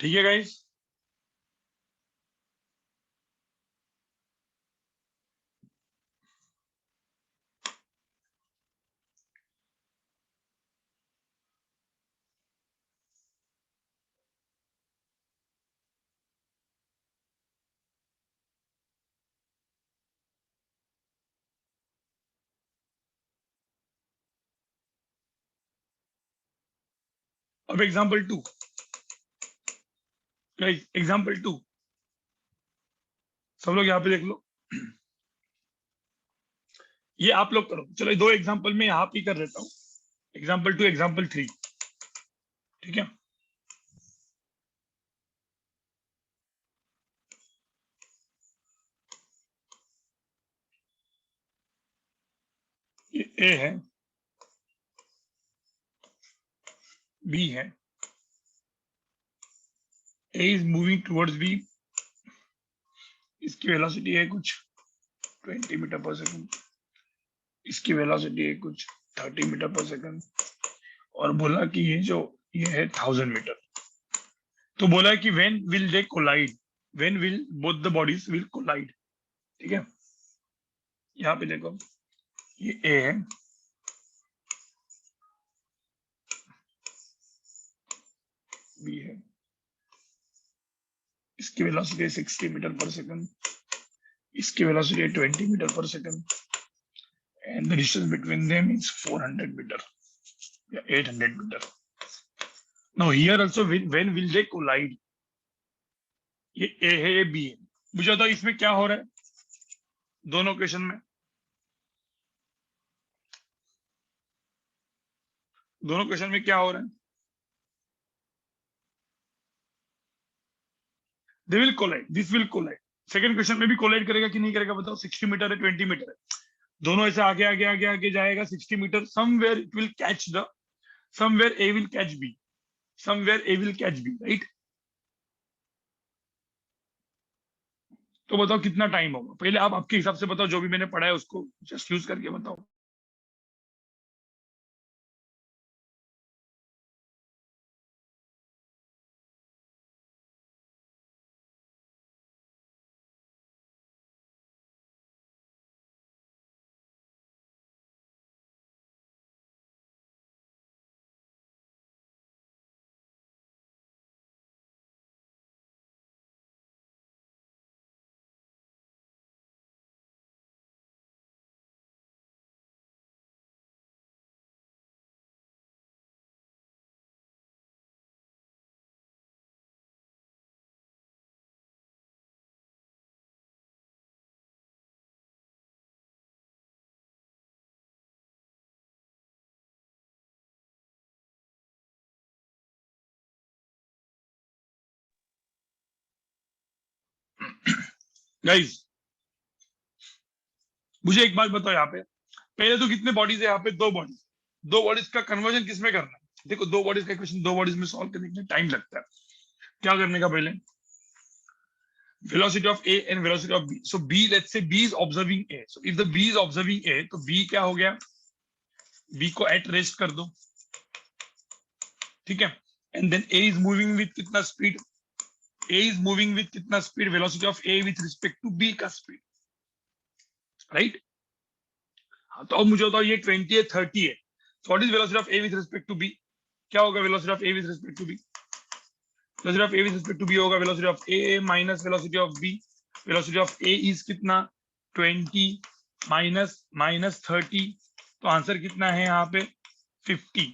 ठीक है गाइस? अब एग्जांपल 2 गाइस, एग्जांपल 2 सब लोग यहाँ पे देख लो, ये आप लोग करो। चलो 2 एग्जांपल में यहाँ पे कर लेता हूँ, एग्जांपल 2 एग्जांपल 3। ठीक है? ये ए है, बी है, A is moving towards B, इसकी वेलोसिटी है कुछ 20 मीटर पर सेकंड, इसकी वेलोसिटी है कुछ 30 मीटर पर सेकंड, और बोला कि ये है 1000 मीटर। तो बोला है कि when will they collide, when will both the bodies will collide. ठीक है? यहाँ पे देखो, ये ए है, बी है, इसकी वेलोसिटी है 60 मीटर पर सेकंड, इसकी वेलोसिटी है 20 मीटर पर second, and the distance between them is 400 meter, yeah, 800 meter. Now here also when will they collide? ये A है, ये B है। मुझे बताओ इसमें क्या हो रहा है दोनों क्वेश्चन में? दोनों क्वेश्चन में क्या हो रहा है? They will collide, this will collide। Second question में भी कोलाइड करेगा कि नहीं करेगा बताओ? 60 मीटर है, 20 मीटर है, दोनों ऐसे आगे आगे आगे आगे जाएगा 60 metre. Somewhere it will catch the, somewhere A will catch B, somewhere A will catch B, right? तो बताओ कितना टाइम होगा? पहले आप आपके हिसाब से बताओ, जो भी मैंने पढ़ा है उसको जस्ट यूज करके बताओ। गाइस मुझे एक बात बताओ, यहाँ पे पहले तो कितने बॉडीज है? यहाँ पे 2 बॉडीज, 2 बॉडीज का कन्वर्जन किसमें करना है? देखो 2 बॉडीज का इक्वेशन 2 बॉडीज में सॉल्व करने में टाइम लगता है। क्या करने का? पहले velocity of A and velocity of B. So B, let's say B is observing A. So if the B is observing A, तो B क्या हो गया? B को at rest कर दो। ठीक है? And then A is moving with कितना speed, A is moving with कितना speed, velocity of A with respect to B का स्पीड, राइट। हाँ, तो अब मुझे बताओ ये 20 है 30 है, what is velocity of A with respect to B, क्या होगा velocity of A with respect to B, velocity of A with respect to B होगा velocity of A minus velocity of B, velocity of A is कितना 20 minus minus 30, तो answer कितना है यहाँ पे 50।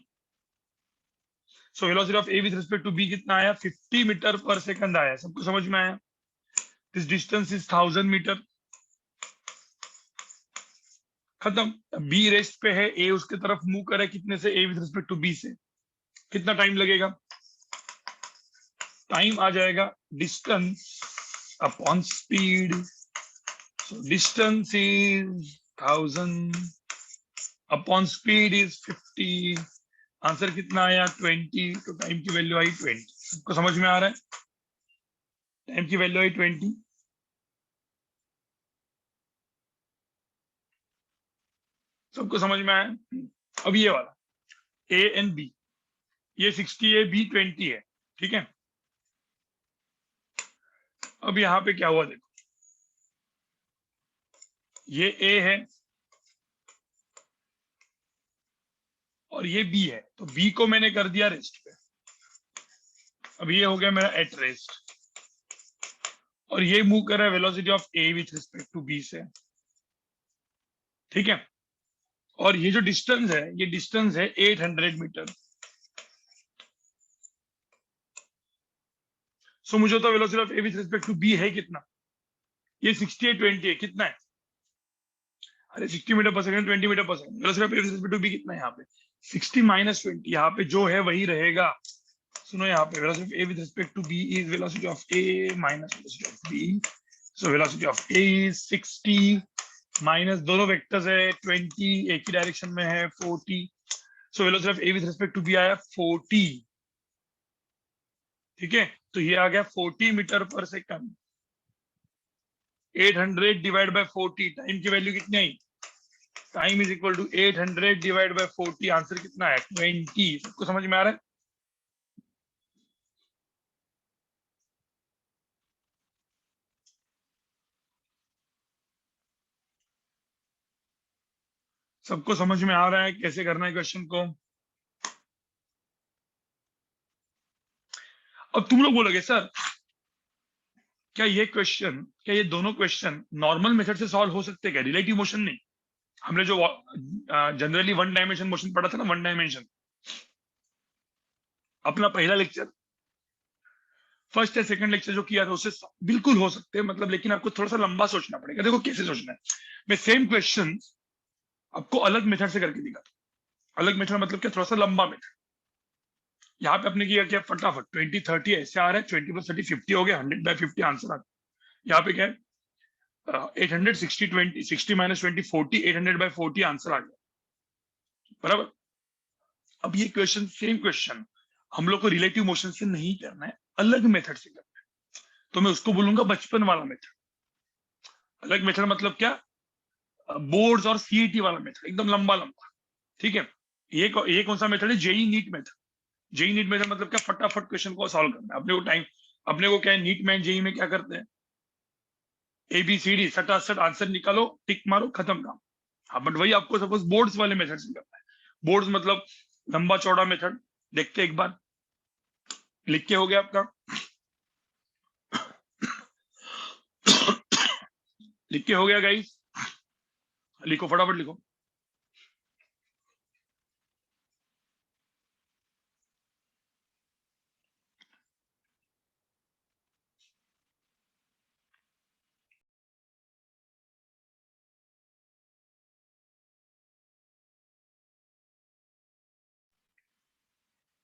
So velocity of A with respect to B कितना आया 50 metre पर सेकंड आया, सबको समझ में आया। दिस डिस्टेंस इज 1000 मीटर, खत्म। बी रेस्ट पे है, ए उसके तरफ मूव करे कितने से, ए विथ रिस्पेक्ट टू बी से, कितना टाइम लगेगा, टाइम आ जाएगा distance upon speed, so distance is 1000 upon speed is 50, answer कितना आया 20, तो टाइम की वैल्यू आई 20। सबको समझ में आ रहा है, टाइम की वैल्यू आई 20। सबको समझ में आया। अब ये वाला ए एंड बी, ये 60 है, बी 20 है, ठीक है। अब यहाँ पे क्या हुआ देखो, ये ए है और ये बी है, तो बी को मैंने कर दिया रेस्ट पे, अब ये हो गया मेरा एट रेस्ट, और ये मूव कर रहा है velocity of A with respect to B से, ठीक है। और ये जो डिस्टेंस है, ये डिस्टेंस है 800 मीटर। सो मुझे तो velocity of A with respect to B है कितना, ये 68 20 है, कितना है, अरे 60 मीटर पर सेकंड 20 मीटर पर second, velocity of A with respect to B कितना है यहाँ पे 60 माइनस 20, यहाँ पे जो है वही रहेगा। सुनो यहाँ पे velocity of A with respect to B is velocity of A minus velocity of B, so velocity of A is 60 minus दोनों वेक्टर्स है 20, एक ही डायरेक्शन में है 40, so velocity of A with respect to B आया 40, ठीक है। तो ये आ गया 40 मीटर पर सेकंड, 800 डिवाइड बाय 40, टाइम की वैल्यू कितनी आई, time is equal to 800 divide by 40, answer कितना है 20। सबको समझ में आ रहा है। सबको समझ में आ रहा है कैसे करना है क्वेश्चन को। अब तुम लोग बोलोगे सर क्या ये क्वेश्चन, क्या ये दोनों क्वेश्चन नॉर्मल मेथड से सॉल्व हो सकते हैं क्या, रिलेटिव मोशन नहीं, हमने जो जनरली वन डायमेंशन मोशन पढ़ा था ना, वन डायमेंशन, अपना पहला लेक्चर, फर्स्ट या सेकंड लेक्चर जो किया था उससे बिल्कुल हो सकते हैं, मतलब लेकिन आपको थोड़ा सा लंबा सोचना पड़ेगा। देखो कैसे सोचना है, मैं सेम क्वेश्चन आपको अलग मेथड से करके दिखाता हूं। अलग मेथड मतलब क्या, थोड़ा सा लंबा मेथड। यहाँ पे आपने किया क्या, फटाफट 20 30 ऐसे आ रहा है, 20 + 30 50 हो गया, 100 बाय 50 आंसर आ गया। यहाँ पे क्या है 800 60 20, 60 माइनस 20 40, 800 बाय 40 आंसर आ गया, बराबर। अब ये क्वेश्चन सेम क्वेश्चन हम लोग को रिलेटिव मोशन से नहीं करना है, अलग मेथड से करना है, तो मैं उसको बोलूंगा बचपन वाला मेथड। अलग मेथड मतलब क्या, बोर्ड्स और सीईटी वाला मेथड, एकदम लंबा लंबा, ठीक है। ये कौन सा मेथड है, JEE NEET method. JEE NEET method मतलब क्या, फटाफट क्वेश्चन को सॉल्व करना है अपने को, टाइम अपने को क्या है, नीट में जेई में क्या करते हैं, ABCD सटासट आंसर निकालो, टिक मारो, खत्म काम। हाँ बट वही आपको सपोज बोर्ड्स वाले मेथड से करना है। बोर्ड्स मतलब लंबा चौड़ा मेथड, देखते एक बार, लिख के हो गया आपका लिख के हो गया गाइस, लिखो फटाफट लिखो।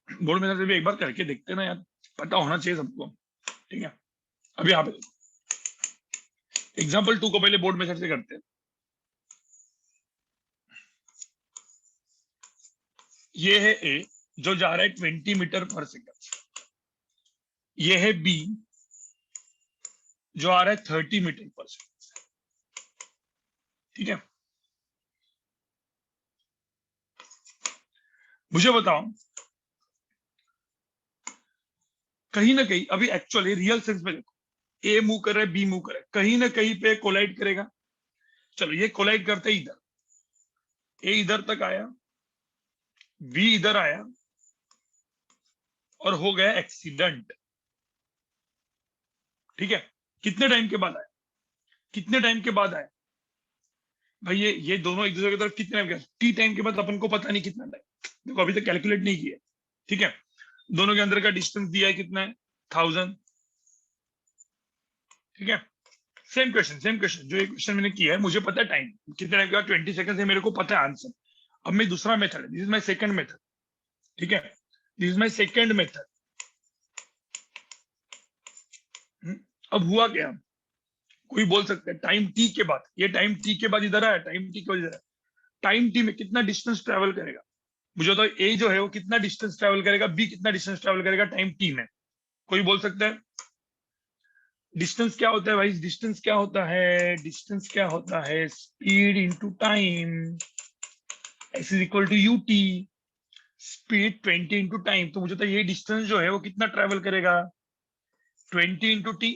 बोर्ड मेथड से भी एक बार करके देखते ना यार, पता होना चाहिए सबको, ठीक है। अब यहाँ पे एग्जाम्पल 2 को पहले बोर्ड मेथड से करते हैं। ये है ए जो जा रहा है 20 मीटर पर सेकंड, ये है बी जो आ रहा है 30 मीटर पर सेकंड, ठीक है। मुझे बताओ कहीं ना कहीं अभी एक्चुअली रियल सेंस में देखो, ए मूव कर रहा है, बी मूव कर रहा है, कहीं ना कहीं पे कोलाइड करेगा। चलो ये कोलाइड करते ही इधर, ए इधर तक आया, बी इधर आया और हो गया एक्सीडेंट। ठीक है, कितने टाइम के बाद आया, कितने टाइम के बाद आया भाई, ये दोनों एक दूसरे की तरफ कितने टाइम के, टी टाइम के बाद, अपन को पता नहीं कितना टाइम, देखो अभी तक कैलकुलेट नहीं किया। ठीक है, दोनों के अंदर का डिस्टेंस दिया है कितना है, 1000। ठीक है, सेम क्वेश्चन जो एक क्वेश्चन मैंने किया है, मुझे पता है टाइम कितने टाइम का, 20 सेकंड है, मेरे को पता है आंसर। अब मैं दूसरा मेथड है, this is my second method. ठीक है, this is my second method. अब हुआ क्या, कोई बोल सकता है टाइम टी के बाद, ये टाइम टी के बाद इधर आया, टाइम टी के बाद इधर आया, टाइम टी में कितना डिस्टेंस ट्रेवल करेगा मुझे बताओ, ए जो है वो कितना डिस्टेंस ट्रेवल करेगा, बी कितना डिस्टेंस ट्रेवल करेगा टाइम टी में, कोई बोल सकता है। डिस्टेंस क्या होता है भाई, डिस्टेंस क्या होता है, डिस्टेंस क्या होता है, speed into time, S is equal to u t, speed 20 into time. तो मुझे तो ये डिस्टेंस जो है वो कितना ट्रेवल करेगा, 20 इंटू टी,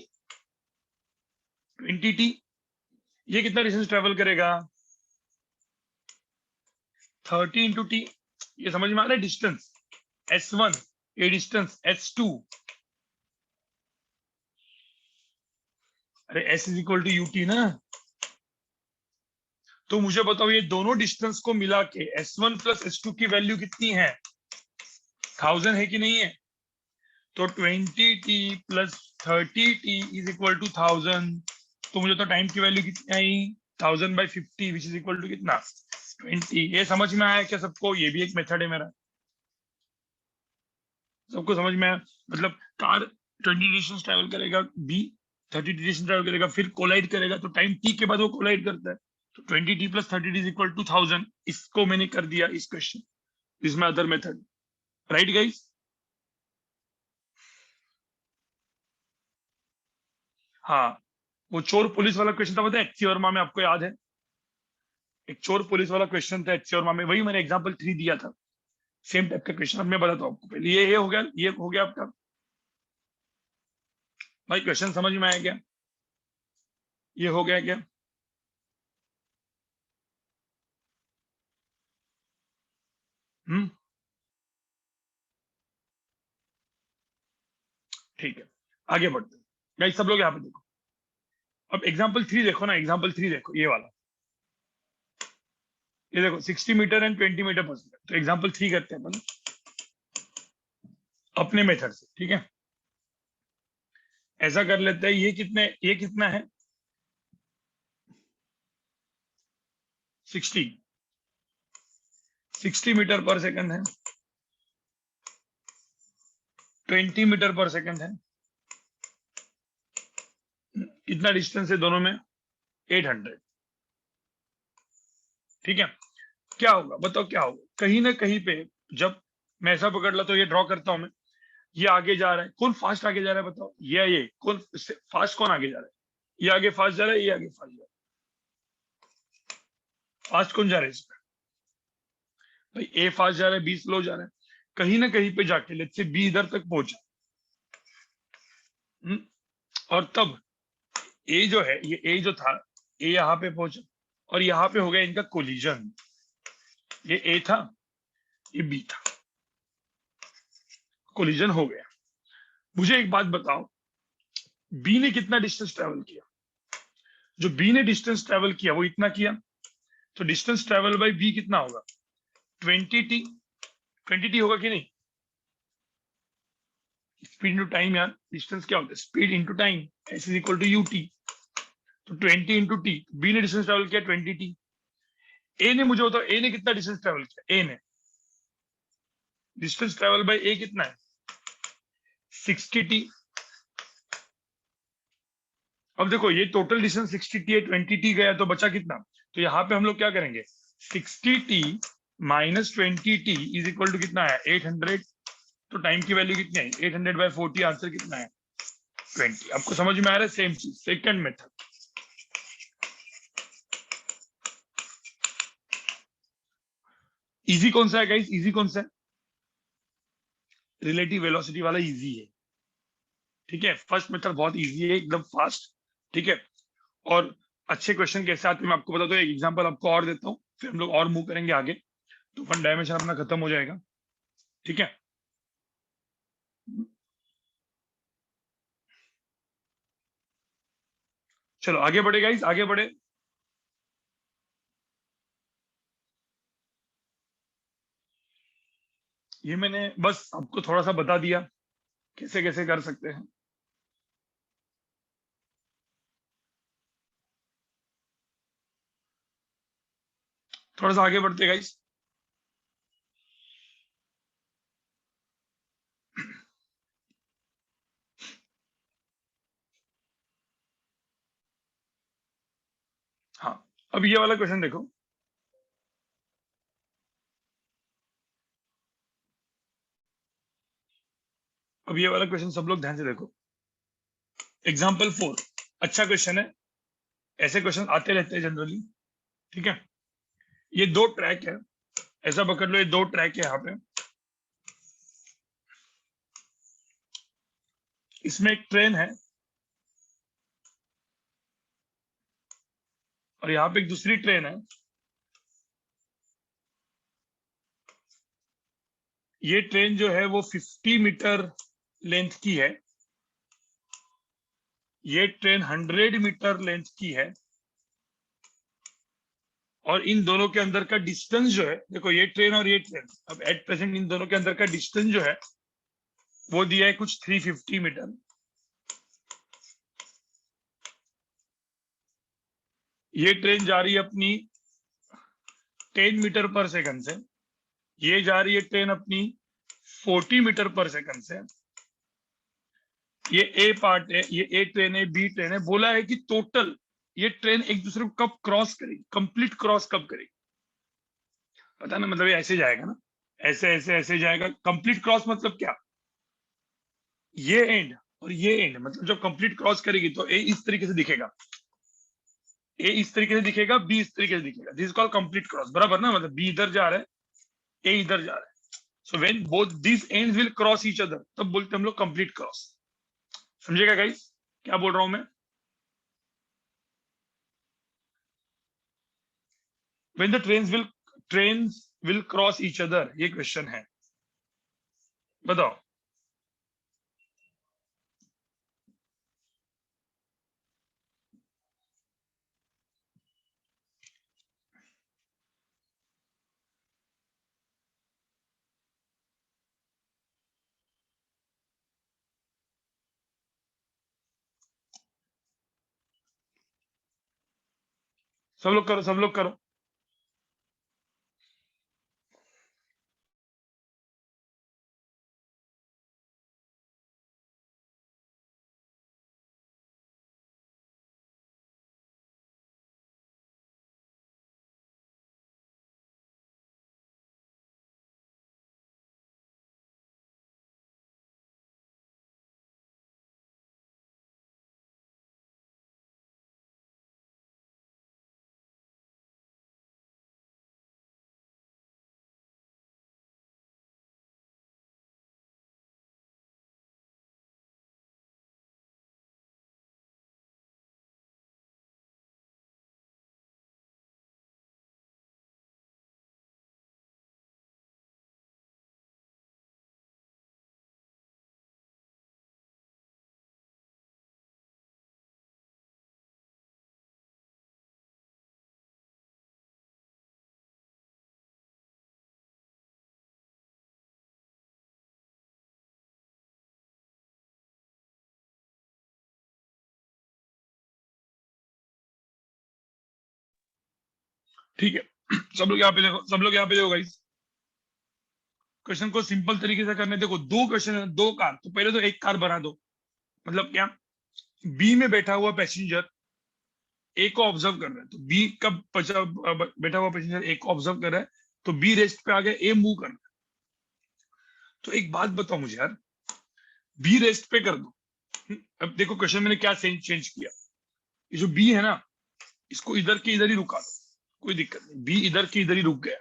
20 टी, ये कितना डिस्टेंस ट्रेवल करेगा, 30 इंटू टी। ये समझ में आ रहा है डिस्टेंस, S1, ये डिस्टेंस S2, अरे S is equal to u t ना। तो मुझे बताओ ये दोनों डिस्टेंस को मिला के S1 प्लस S2 की वैल्यू कितनी है, 1000 है कि नहीं है। तो 20t plus 30t is equal to 1000। तो मुझे तो टाइम की वैल्यू कितनी आई, 1000/50 विच इज इक्वल टू कितना, 20। ये समझ में आया क्या सबको, ये भी एक मेथड है मेरा, सबको समझ में आया। मतलब कार 20 डिस्टेंस ट्रेवल करेगा, बी 30 डिस्टेंस ट्रेवल करेगा, फिर कोलाइड करेगा, तो टाइम टी के बाद वो कोलाइड करता है, तो 20t plus 30t is equal to 1000। इसको मैंने कर दिया इस question, this my other method, right guys. हाँ, वो चोर पुलिस वाला क्वेश्चन था, पता है एचसी वर्मा में, आपको याद है, एक चोर पुलिस वाला क्वेश्चन था एचसी वर्मा में, वही मैंने एग्जांपल 3 दिया था, सेम टाइप का क्वेश्चन। अब मैं बताता हूँ आपको, पहले ये हो गया, ये हो गया आपका भाई, क्वेश्चन समझ में आया क्या, ये हो गया क्या, हम्म, ठीक है, आगे बढ़ते हैं गाइस, सब लोग यहाँ पे देखो। अब एग्जाम्पल 3 देखो ना, एग्जाम्पल 3 देखो, ये वाला, ये देखो 60 मीटर एंड 20 मीटर पर सेकंड। तो एग्जाम्पल 3 करते हैं अपन अपने मेथड से। ठीक है, ऐसा कर लेते हैं, ये कितना है, 60 60 मीटर पर सेकंड है, 20 मीटर पर सेकंड है, कितना डिस्टेंस है दोनों में, 800। ठीक है, क्या होगा बताओ, क्या होगा, कहीं ना कहीं पे जब मैं ऐसा पकड़ ला, तो ये ड्रॉ करता हूं मैं, ये आगे जा रहा है, कौन फास्ट आगे जा रहा है बताओ, ये कौन फास्ट, कौन आगे जा रहा है, ये आगे फास्ट जा रहा है, ये आगे फास्ट जा रहा है, फास्ट कौन जा रहा है इसमें, भाई ए फास्ट जा रहा है, बी स्लो जा रहा है, कहीं ना कहीं पे जाके लेट्स से बी इधर तक पहुंचा, हम्म, और तब ए जो है, ये ए जो था, ए यहाँ पे पहुंचा, और यहाँ पे हो गया इनका कोलिजन, ये ए था, ये बी था, कोलिजन हो गया। मुझे एक बात बताओ, बी ने कितना डिस्टेंस ट्रेवल किया, जो बी ने डिस्टेंस ट्रेवल किया वो इतना किया, तो डिस्टेंस ट्रेवल बाय बी कितना होगा, 20t, 20t होगा कि नहीं, स्पीड इंटू टाइम यार, डिस्टेंस क्या होता है, speed into time, S is equal to u t. तो 20 इंटू टी, बी ने डिस्टेंस ट्रेवल किया 20t, ए ने, मुझे बताओ ए ने कितना डिस्टेंस ट्रेवल किया, ए ने डिस्टेंस ट्रेवल बाय ए कितना है, 60t। अब देखो ये टोटल डिस्टेंस 60t है, 20t गया, तो बचा कितना, तो यहाँ पे हम लोग क्या करेंगे, 60t minus 20t is equal to कितना है, 800। तो टाइम की वैल्यू कितनी है, 800/40, आंसर कितना है, 20। आपको समझ में आ रहा है, सेम चीज सेकंड मेथड। इजी कौन सा है गाइस, इजी कौन सा है, रिलेटिव वेलोसिटी वाला इजी है, ठीक है, फर्स्ट मेथड बहुत इजी है, एकदम फास्ट। ठीक है, और अच्छे क्वेश्चन कैसे आते हैं मैं आपको बताता हूँ, एक एग्जांपल आपको और देता हूँ, फिर हम लोग और मूव करेंगे आगे, तो वन डायमेंशन अपना खत्म हो जाएगा। ठीक है, चलो आगे बढ़े गाइस, आगे बढ़े। ये मैंने बस आपको थोड़ा सा बता दिया कैसे कैसे कर सकते हैं। थोड़ा सा आगे बढ़ते गाइस। हाँ, अब ये वाला क्वेश्चन देखो। अब ये वाला क्वेश्चन सब लोग ध्यान से देखो। एग्जाम्पल 4, अच्छा क्वेश्चन है, ऐसे क्वेश्चन आते रहते हैं जनरली। ठीक है, ये दो ट्रैक है, ऐसा पकड़ लो, ये दो ट्रैक है यहाँ पे, इसमें एक ट्रेन है और यहाँ पे एक दूसरी ट्रेन है। ये ट्रेन जो है वो 50 मीटर लेंथ की है, ये ट्रेन 100 मीटर लेंथ की है, और इन दोनों के अंदर का डिस्टेंस जो है, देखो ये ट्रेन और ये ट्रेन, अब एट प्रेजेंट इन दोनों के अंदर का डिस्टेंस जो है वो दिया है कुछ 350 मीटर। ये ट्रेन जा रही है अपनी 10 मीटर पर सेकंड से, ये जा रही है ट्रेन अपनी 40 मीटर पर सेकंड से। ये ए पार्ट है, ये ए ट्रेन है, बी ट्रेन है, बोला है कि टोटल ये ट्रेन एक दूसरे को कब क्रॉस करेगी, कंप्लीट क्रॉस कब करेगी। पता ना, मतलब ये ऐसे जाएगा ना, ऐसे ऐसे ऐसे जाएगा। कंप्लीट क्रॉस मतलब क्या, ये एंड और ये एंड, मतलब जब कंप्लीट क्रॉस करेगी तो ए इस तरीके से दिखेगा, ए इस तरीके से दिखेगा, बी इस तरीके से दिखेगा, दिस कॉल कंप्लीट क्रॉस, बराबर ना, मतलब बी इधर जा रहा है, ए इधर जा रहा है। So when both this ends will cross each other, तब बोलते हैं हम लोग कंप्लीट क्रॉस। समझेगा गाइस क्या बोल रहा हूं मैं? When the trains will cross each other, ये क्वेश्चन है, बताओ। सब लोग करो, सब लोग करो। ठीक है, सब लोग यहाँ पे देखो, सब लोग यहाँ पे देखो गाइस। क्वेश्चन को सिंपल तरीके से करने, देखो दो क्वेश्चन है, दो कार, तो पहले तो एक कार बना दो। मतलब क्या, बी में बैठा हुआ पैसेंजर ए को ऑब्जर्व कर रहा है, तो बी का बैठा हुआ पैसेंजर ए को ऑब्जर्व कर रहा है, तो बी रेस्ट पे आ गया, ए मूव कर रहा है। तो एक बात बताओ मुझे यार, बी रेस्ट पे कर दो। अब देखो क्वेश्चन मैंने क्या चेंज किया, ये जो बी है ना, इसको इधर के इधर ही रुका दो, कोई दिक्कत नहीं, बी इधर के इधर ही रुक गया।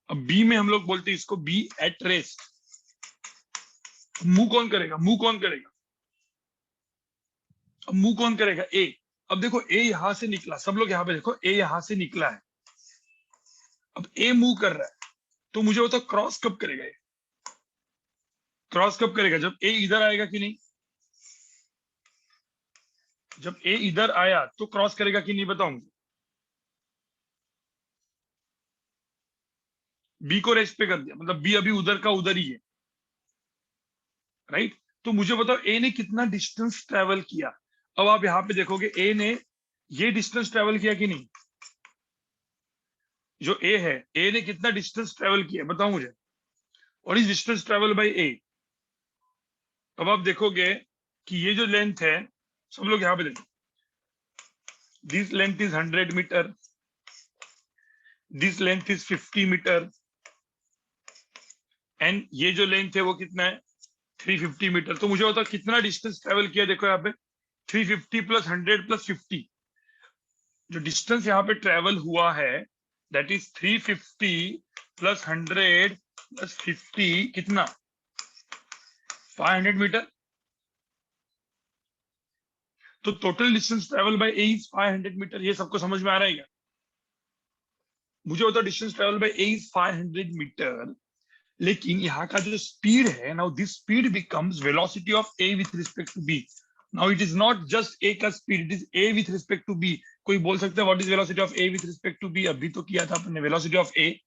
अब बी में हम लोग बोलते हैं इसको बी एट रेस्ट। मूव कौन करेगा, मूव कौन करेगा, अब मूव कौन करेगा? ए। अब देखो ए यहां से निकला, सब लोग यहाँ पे देखो, ए यहां से निकला है। अब ए मूव कर रहा है, तो मुझे बताओ क्रॉस कब करेगा? ये क्रॉस कब करेगा? जब ए इधर आएगा कि नहीं? जब ए इधर आया तो क्रॉस करेगा कि नहीं, बताओ मुझे। बी को रेस्ट पे कर दिया, मतलब बी अभी उधर का उधर ही है, राइट? तो मुझे बताओ ए ने कितना डिस्टेंस ट्रेवल किया। अब आप यहाँ पे देखोगे ए ने ये डिस्टेंस ट्रेवल किया कि नहीं? जो ए है, ए ने कितना डिस्टेंस ट्रेवल किया, बताओ मुझे। और इस डिस्टेंस ट्रेवल बाई ए, अब आप देखोगे कि ये जो लेंथ है, सब लोग यहाँ पे देखो, this length is 100 metre, this length is 50 metre, and ये जो लेंथ है वो कितना है? 350 मीटर। तो मुझे बताओ कितना डिस्टेंस ट्रेवल किया। देखो यहाँ पे 350 प्लस 100 प्लस 50, जो डिस्टेंस यहाँ पे ट्रेवल हुआ है दैट इज 350 प्लस 100 प्लस 50, कितना? 500 मीटर। तो total distance travel by A is 500 metre. ये सबको समझ में आ रहा है क्या? मुझे बताओ distance travel by A is 500 metre, लेकिन यहाँ का जो स्पीड है, now this speed becomes velocity of A with respect to B. Now it is not just A का speed, it is A with respect to B. कोई बोल सकते हैं what is velocity of A with respect to B? अभी तो किया था अपने, velocity of A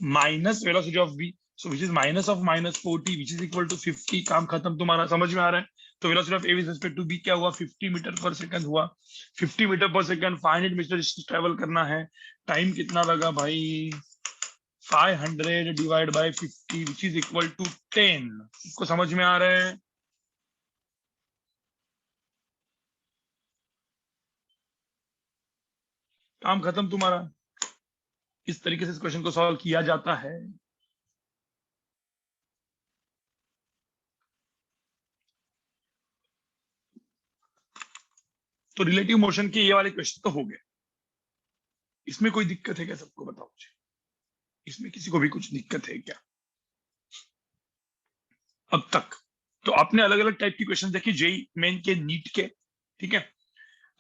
minus velocity of B, so which is minus of -40 which is equal to 50। काम खत्म। तुम्हारा समझ में आ रहा है? तो velocity of A with respect to B क्या हुआ? 50 मीटर पर सेकंड हुआ। 50 मीटर पर सेकंड, 500 मीटर ट्रेवल करना है। टाइम कितना लगा भाई? 500 divide by 50 which is equal to 10। इसको समझ में आ रहा है? काम खत्म तुम्हारा। इस तरीके से इस क्वेश्चन को सॉल्व किया जाता है। तो रिलेटिव मोशन के ये वाले क्वेश्चन तो हो गए। इसमें कोई दिक्कत है क्या? सबको बताओ मुझे, इसमें किसी को भी कुछ दिक्कत है क्या अब तक? तो आपने अलग अलग टाइप की क्वेश्चन देखी, जेई मेन के, नीट के, ठीक है।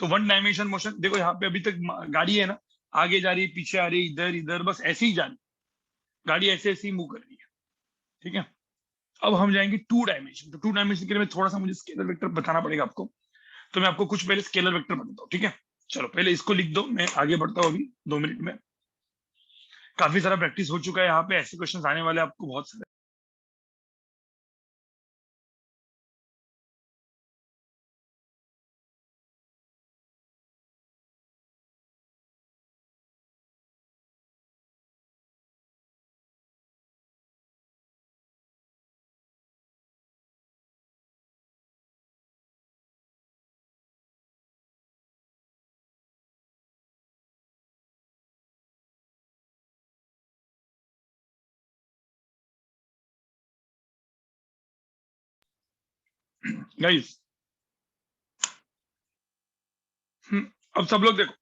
तो वन डायमेंशन मोशन देखो, यहाँ पे अभी तक गाड़ी है ना, आगे जा रही है, पीछे आ रही है, इधर इधर, बस ऐसे ही जा रही है गाड़ी, ऐसे ऐसे ही मूव कर रही है, ठीक है। अब हम जाएंगे टू डायमेंशन। तो टू डायमेंशन के लिए थोड़ा सा मुझे स्केलर वेक्टर बताना पड़ेगा आपको। तो मैं आपको कुछ पहले स्केलर वेक्टर बताता हूँ, ठीक है। चलो पहले इसको लिख दो, मैं आगे बढ़ता हूँ अभी 2 मिनट में। काफी सारा प्रैक्टिस हो चुका है, यहाँ पे ऐसे क्वेश्चन आने वाले आपको बहुत सारे। गाइस, अब सब लोग देखो,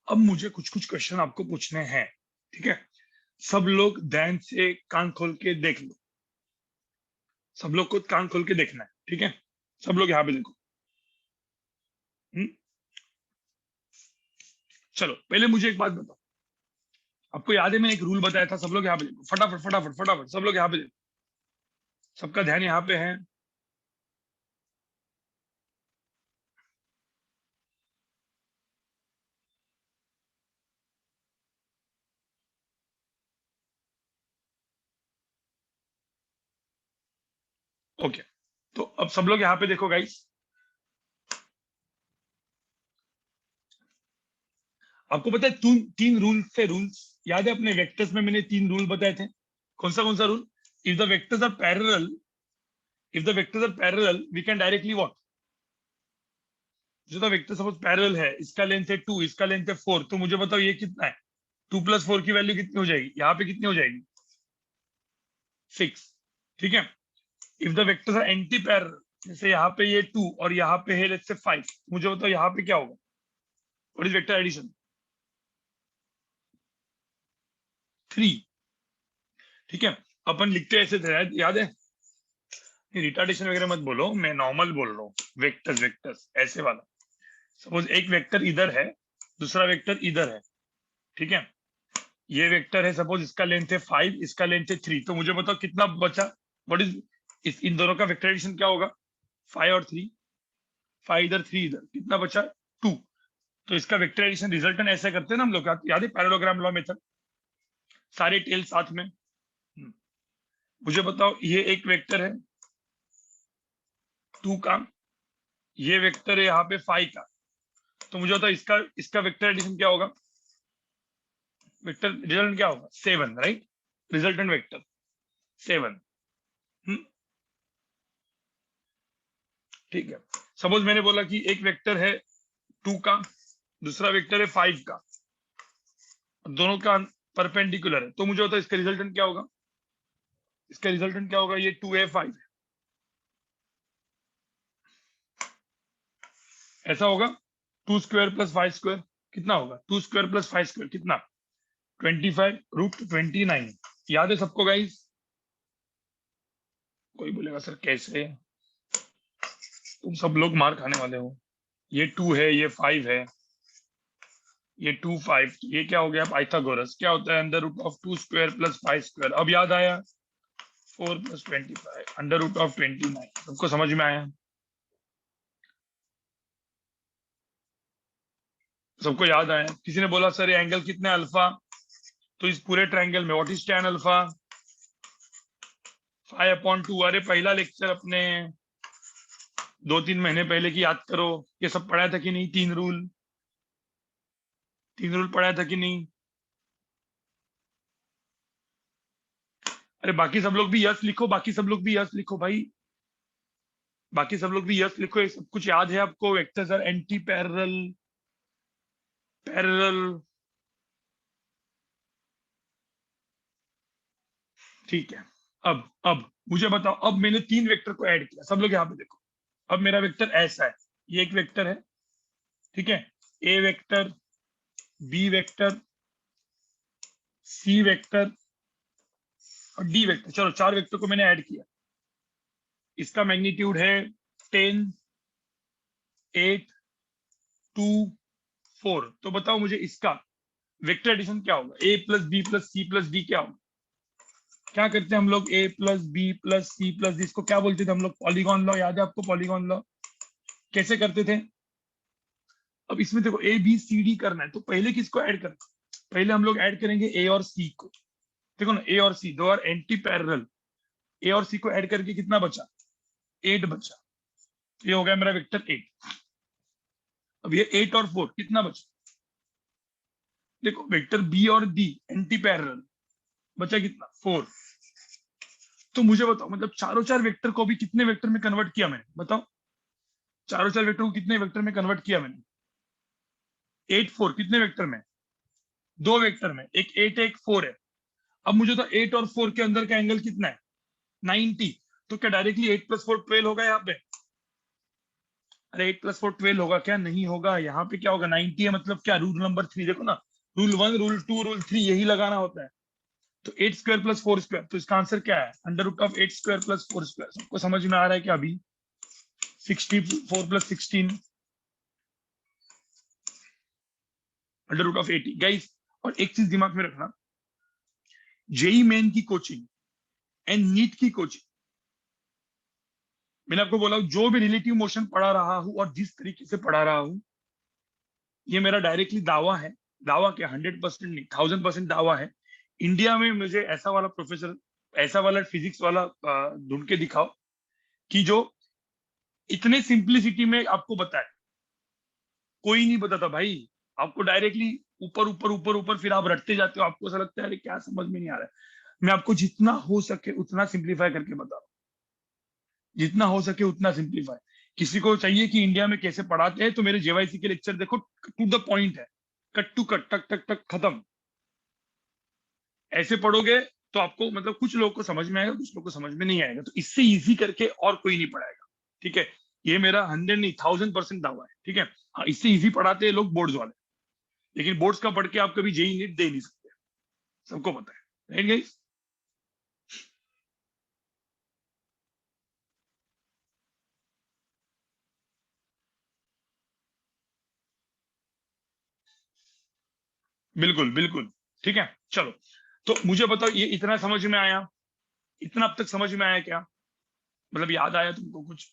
अब मुझे कुछ कुछ क्वेश्चन आपको पूछने हैं, ठीक है। सब लोग ध्यान से कान खोल के देख लो, सब लोग को कान खोल के देखना है, ठीक है। सब लोग यहाँ पे देखो। हम्म, चलो पहले मुझे एक बात बताओ, आपको याद है मैंने एक रूल बताया था? सब लोग यहाँ पे देखो, फटाफट फटाफट फटाफट, सब लोग यहाँ पे देखो, सबका ध्यान यहाँ पे है। ओके, तो अब सब लोग यहाँ पे देखो गाइस। आपको पता है तीन रूल्स थे, रूल्स याद है अपने वेक्टर्स में? मैंने 3 रूल बताए थे। कौन सा rule? If the vectors are parallel, if the vectors are parallel we can directly what, जो द वेक्टर सपोज पैरेलल है, इसका लेंथ है 2, इसका लेंथ है 4, तो मुझे बताओ ये कितना है? 2 + 4 की वैल्यू कितनी हो जाएगी? यहाँ पे कितनी हो जाएगी? 6, ठीक है। If the vectors are anti parallel, जैसे यहाँ पे ये 2 और यहाँ पे है लेट्स से 5, मुझे बताओ यहाँ पे क्या होगा? What is vector addition? 3। ठीक है, अपन लिखते ऐसे थे, याद है? रिटार्डेशन वगैरह मत बोलो, मैं नॉर्मल बोल रहा हूँ, वेक्टर्स वेक्टर्स ऐसे वाला। सपोज एक वेक्टर इधर है, दूसरा वेक्टर इधर है, ठीक है, ये वेक्टर है, सपोज इसका लेंथ है 5, इसका लेंथ है 3, तो मुझे बताओ कितना बचा? व्हाट इज इन दोनों का वेक्टर एडिशन क्या होगा? 5 और 3, 5 इधर 3 इधर, कितना बचा? 2। तो इसका वेक्टर एडिशन रिजल्टेंट ऐसे करते हैं ना हम लोग, याद है पैरेललोग्राम लॉ मेथड, सारे टेल साथ में। मुझे बताओ ये एक वेक्टर है 2 का, ये वेक्टर है यहाँ पे 5 का, तो मुझे बताओ इसका इसका वेक्टर एडिशन क्या होगा? वेक्टर रिजल्टेंट क्या होगा? 7, राइट? Resultant vector 7। ठीक है, सपोज मैंने बोला कि एक वेक्टर है 2 का, दूसरा वेक्टर है 5 का, दोनों का परपेंडिकुलर है, तो मुझे बताओ इसका रिजल्टेंट क्या होगा? इसका रिजल्टेंट क्या होगा? ये 2 है 5 है, ऐसा होगा। 2 स्क्वायर प्लस 5 स्क्वायर कितना होगा? 2 स्क्वायर प्लस 5 स्क्वायर कितना? 25 रूट 29। याद है सबको गाइस? कोई बोलेगा सर कैसे? तुम सब लोग मार खाने वाले हो। ये 2 है, ये 5 है, ये 2 5, ये क्या हो गया? पाइथागोरस क्या होता है? Under root of 2 square plus 5 square. अब याद आया? 4 प्लस 25 अंडर रूट ऑफ 29। सबको समझ में आया? सबको याद आया? किसी ने बोला सर ये एंगल कितना है अल्फा? तो इस पूरे ट्रायंगल में व्हाट इज टैन अल्फा? 5/2। अरे पहला लेक्चर अपने 2-3 महीने पहले की याद करो, ये सब पढ़ाया था कि नहीं? 3 रूल पढ़ाया था कि नहीं? अरे बाकी सब लोग भी यस लिखो, बाकी सब लोग भी यस लिखो भाई, बाकी सब लोग भी यस लिखो। ये सब कुछ याद है आपको? Vectors are anti parallel, parallel. ठीक है, अब मुझे बताओ, अब मैंने 3 वेक्टर को ऐड किया, सब लोग यहाँ पे देखो। अब मेरा वेक्टर ऐसा है, ये एक वेक्टर है, ठीक है, ए vector, B vector, C vector और डी वेक्टर। चलो 4 वेक्टर को मैंने ऐड किया। इसका मैग्नीट्यूड है 10, 8, 2, 4। तो बताओ मुझे इसका वेक्टर एडिशन क्या होगा? A plus B plus C plus D क्या होगा? क्या करते हैं हम लोग? A plus B plus C plus D, इसको क्या बोलते थे हम लोग? Polygon law. याद है आपको पॉलीगॉन लॉ? कैसे करते थे? अब इसमें देखो ए बी सी डी करना है, तो पहले किसको ऐड करना? पहले हम लोग ऐड करेंगे ए और सी को। देखो ना, ए और सी दो आर एंटी पैरेलल, ए और सी को ऐड करके कितना बचा? 8 बचा। ये हो गया मेरा वेक्टर 8। अब ये 8 और 4 कितना बचा? देखो वेक्टर बी और डी एंटी पैरेलल, बचा कितना? 4। तो मुझे बताओ, मतलब चारों 4 वेक्टर को भी कितने वेक्टर में कन्वर्ट किया मैंने? बताओ, चारों 4 वेक्टर को कितने वेक्टर में कन्वर्ट किया मैंने? 8 4 कितने वेक्टर में? 2 वेक्टर में, एक 8 है एक 4 है। अब मुझे तो 8 और 4 के अंदर का एंगल कितना है? 90। तो क्या डायरेक्टली 8 + 4 12 होगा यहाँ पे? अरे 8 + 4 12 होगा क्या? नहीं होगा। यहाँ पे क्या होगा? 90 है, मतलब क्या? रूल नंबर 3 देखो ना, रूल 1 रूल 2 रूल 3 यही लगाना होता है। तो 8 स्क्वायर प्लस 4 स्क्वायर, तो इसका आंसर क्या है? Under root of 8 square plus 4 square. सबको समझ में आ रहा है क्या अभी? 64 + 16 अंडर रूट ऑफ 80 गाइस। और एक चीज दिमाग में रखना, जेई मेन की कोचिंग एंड नीट की कोचिंग, मैंने आपको बोला जो भी रिलेटिव मोशन पढ़ा रहा हूं और जिस तरीके से पढ़ा रहा हूं, ये मेरा डायरेक्टली दावा है। दावा क्या, 100% नहीं, 1000% दावा है। इंडिया में मुझे ऐसा वाला प्रोफेसर, ऐसा वाला फिजिक्स वाला ढूंढ के दिखाओ कि जो इतने सिंप्लिसिटी में आपको बताए। कोई नहीं बताता भाई, आपको डायरेक्टली ऊपर ऊपर ऊपर ऊपर, फिर आप रटते जाते हो, आपको ऐसा लगता है अरे क्या समझ में नहीं आ रहा है। मैं आपको जितना हो सके उतना सिंप्लीफाई करके बता रहा हूं, जितना हो सके उतना सिंप्लीफाई। किसी को चाहिए कि इंडिया में कैसे पढ़ाते हैं, तो मेरे जेवाईसी के लेक्चर देखो, टू द पॉइंट है, कट टू कट, टक टक टक खत्म। ऐसे पढ़ोगे तो आपको, मतलब कुछ लोगों को समझ में आएगा, कुछ लोगों को समझ में नहीं आएगा, तो इससे इजी करके और कोई नहीं पढ़ाएगा। ठीक है, ये मेरा 100 नहीं 1000% दावा है। ठीक है, हाँ, इससे इजी पढ़ाते हैं लोग बोर्ड्स वाले। लेकिन बोर्ड्स का पढ़ के आप कभी जेई नीट दे नहीं सकते, सबको पता है, राइट गाइस? बिल्कुल बिल्कुल। ठीक है, चलो। तो मुझे बताओ, ये इतना समझ में आया? इतना अब तक समझ में आया क्या? मतलब याद आया तुमको कुछ?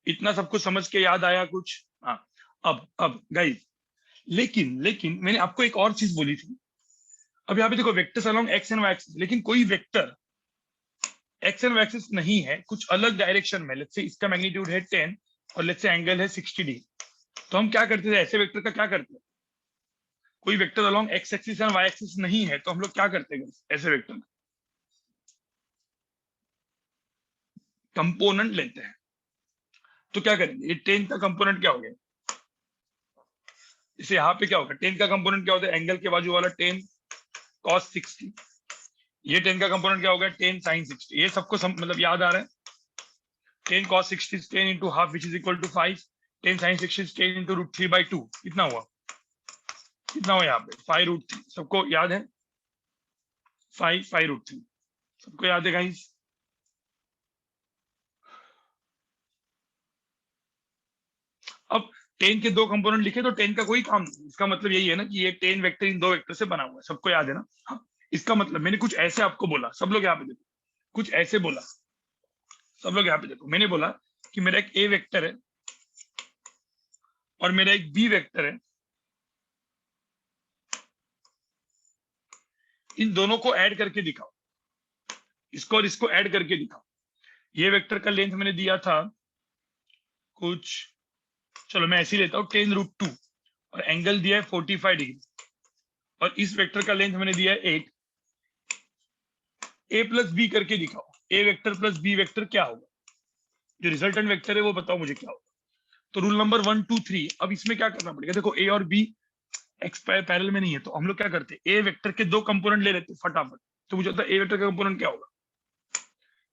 इतना सब कुछ समझ के याद आया कुछ? हाँ। अब गाइस, लेकिन लेकिन मैंने आपको एक और चीज बोली थी। अब यहाँ पे देखो, vectors along X and Y axis, लेकिन कोई vector X and Y axis नहीं है, कुछ अलग डायरेक्शन में। लेट्स से इसका मैग्नीट्यूड है 10 और लेट्स से एंगल है 60 डिग्री। तो हम क्या करते थे ऐसे वेक्टर का? क्या करते हैं, कोई vector along X axis and Y axis नहीं है तो हम लोग क्या करते हैं ऐसे वेक्टर का? कंपोनेंट लेते हैं। तो क्या करेंगे, ये 10 का कंपोनेंट क्या हो गया? इसे यहाँ पे क्या होगा, 10 का कंपोनेंट क्या होता है? एंगल के बाजू वाला 10 cos 60। ये 10 का कंपोनेंट क्या होगा? 10 sin 60। ये सबको मतलब याद आ रहा है? 10 cos 60 is 10 into half which is equal to 5। 10 sin 60 is 10 into root 3 by 2। कितना हुआ? कितना हुआ यहाँ पे? 5 रूट 3। सबको याद है? 5 रूट 3। सबको याद है गाइस? अब 10 के दो कंपोनेंट लिखे तो 10 का कोई काम नहीं। इसका मतलब यही है ना कि ये 10 वेक्टर इन दो वेक्टर से बना हुआ है। सबको याद है ना? हाँ। इसका मतलब मैंने कुछ ऐसे आपको बोला, सब लोग यहाँ पे देखो, कुछ ऐसे बोला। सब लोग यहाँ पे देखो, मैंने बोला कि मेरा एक ए वेक्टर है और मेरा एक बी वेक्टर है। इन दोनों को ऐड करके दिखाओ, इसको और इसको ऐड करके दिखाओ। ये वेक्टर का लेंथ मैंने दिया था कुछ, चलो मैं ऐसे ही लेता हूँ 10 रूट 2 और एंगल दिया है 45 डिग्री। और इस वेक्टर का लेंथ मैंने दिया है 8। ए प्लस बी करके दिखाओ, ए वेक्टर प्लस बी वेक्टर क्या होगा? जो रिजल्टेंट वेक्टर है वो बताओ मुझे क्या होगा। तो रूल नंबर 1 2 3, अब इसमें क्या करना पड़ेगा? देखो ए और बी एक्स पैरेलल में नहीं है, तो हम लोग क्या करते हैं, ए वेक्टर के दो कंपोनेंट ले लेते फटाफट। तो मुझे पता है ए वेक्टर का कंपोनेंट क्या होगा।